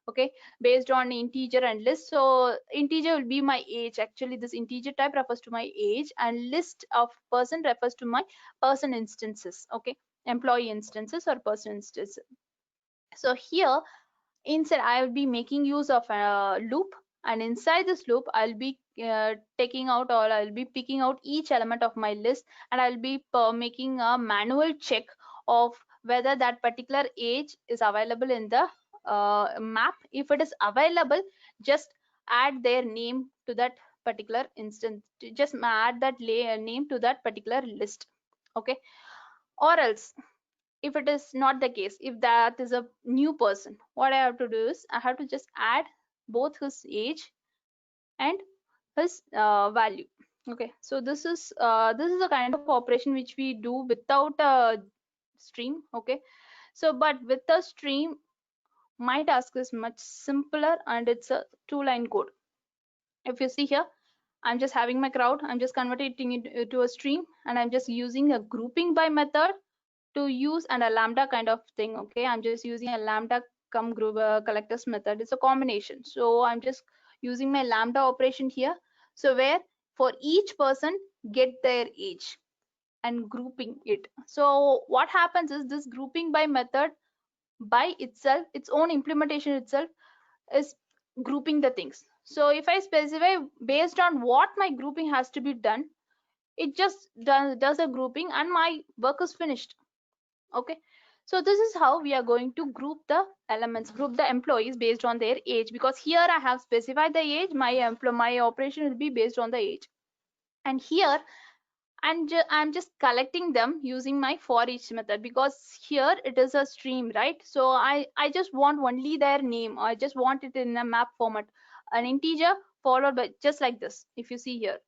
okay, based on integer and list. So integer will be my age. Actually this integer type refers to my age, and list of person refers to my person instances. Okay, employee instances or person instances. So here inside I'll be making use of a loop, and inside this loop I'll be taking out, or I'll be picking out each element of my list, and I'll be making a manual check of whether that particular age is available in the map. If it is available, just add their name to that particular instance, just add that name to that particular list. Okay, or else if it is not the case, if that is a new person, what I have to do is I have to just add both his age and his value. Okay, so this is a kind of operation which we do without a stream. Okay, so but with the stream my task is much simpler, and it's a 2-line code. If you see here, I'm just having my crowd, I'm just converting it to a stream, and I'm just using a grouping by method to use, and a lambda kind of thing. Okay, I'm just using a lambda come group collectors method. It's a combination, so I'm just using my lambda operation here. So where for each person get their age and grouping it. So what happens is this grouping by method by itself, its own implementation itself is grouping the things. So if I specify based on what my grouping has to be done, it just does a grouping and my work is finished. Okay, so this is how we are going to group the elements, group the employees based on their age, because here I have specified the age, my operation will be based on the age, and here I'm just collecting them using my for each method, because here it is a stream, right? So I just want only their name, I just want it in a map format, an integer followed by just like this. If you see here,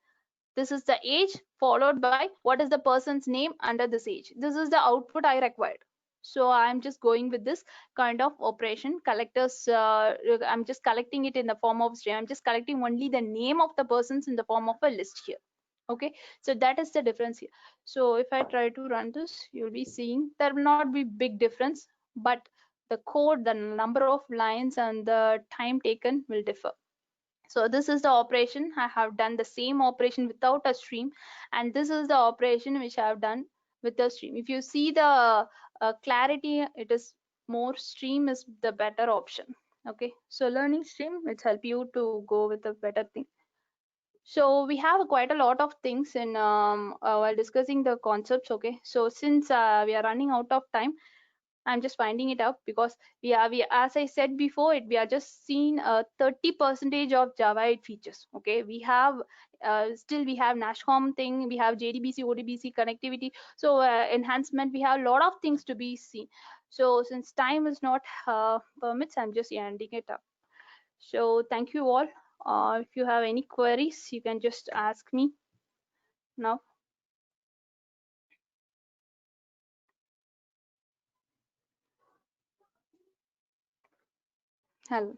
this is the age followed by what is the person's name under this age. This is the output I required. So I'm just going with this kind of operation. Collectors, I'm just collecting it in the form of string. I'm just collecting only the name of the persons in the form of a list here. Okay, so that is the difference here. So if I try to run this, you'll be seeing there will not be big difference, but the code, the number of lines and the time taken will differ. So this is the operation. I have done the same operation without a stream, and this is the operation which I have done with a stream. If you see the clarity, it is more stream is the better option. Okay, so learning stream which help you to go with a better thing. So we have quite a lot of things in while discussing the concepts. Okay, so since we are running out of time, I'm just finding it out, because we as I said before, we are just seeing 30% of Java 8 features. Okay, we have still we have NASHCOM thing, we have JDBC, ODBC connectivity, so enhancement, we have a lot of things to be seen. So since time is not permits, I'm just ending it up. So thank you all. If you have any queries, you can just ask me now. Hello.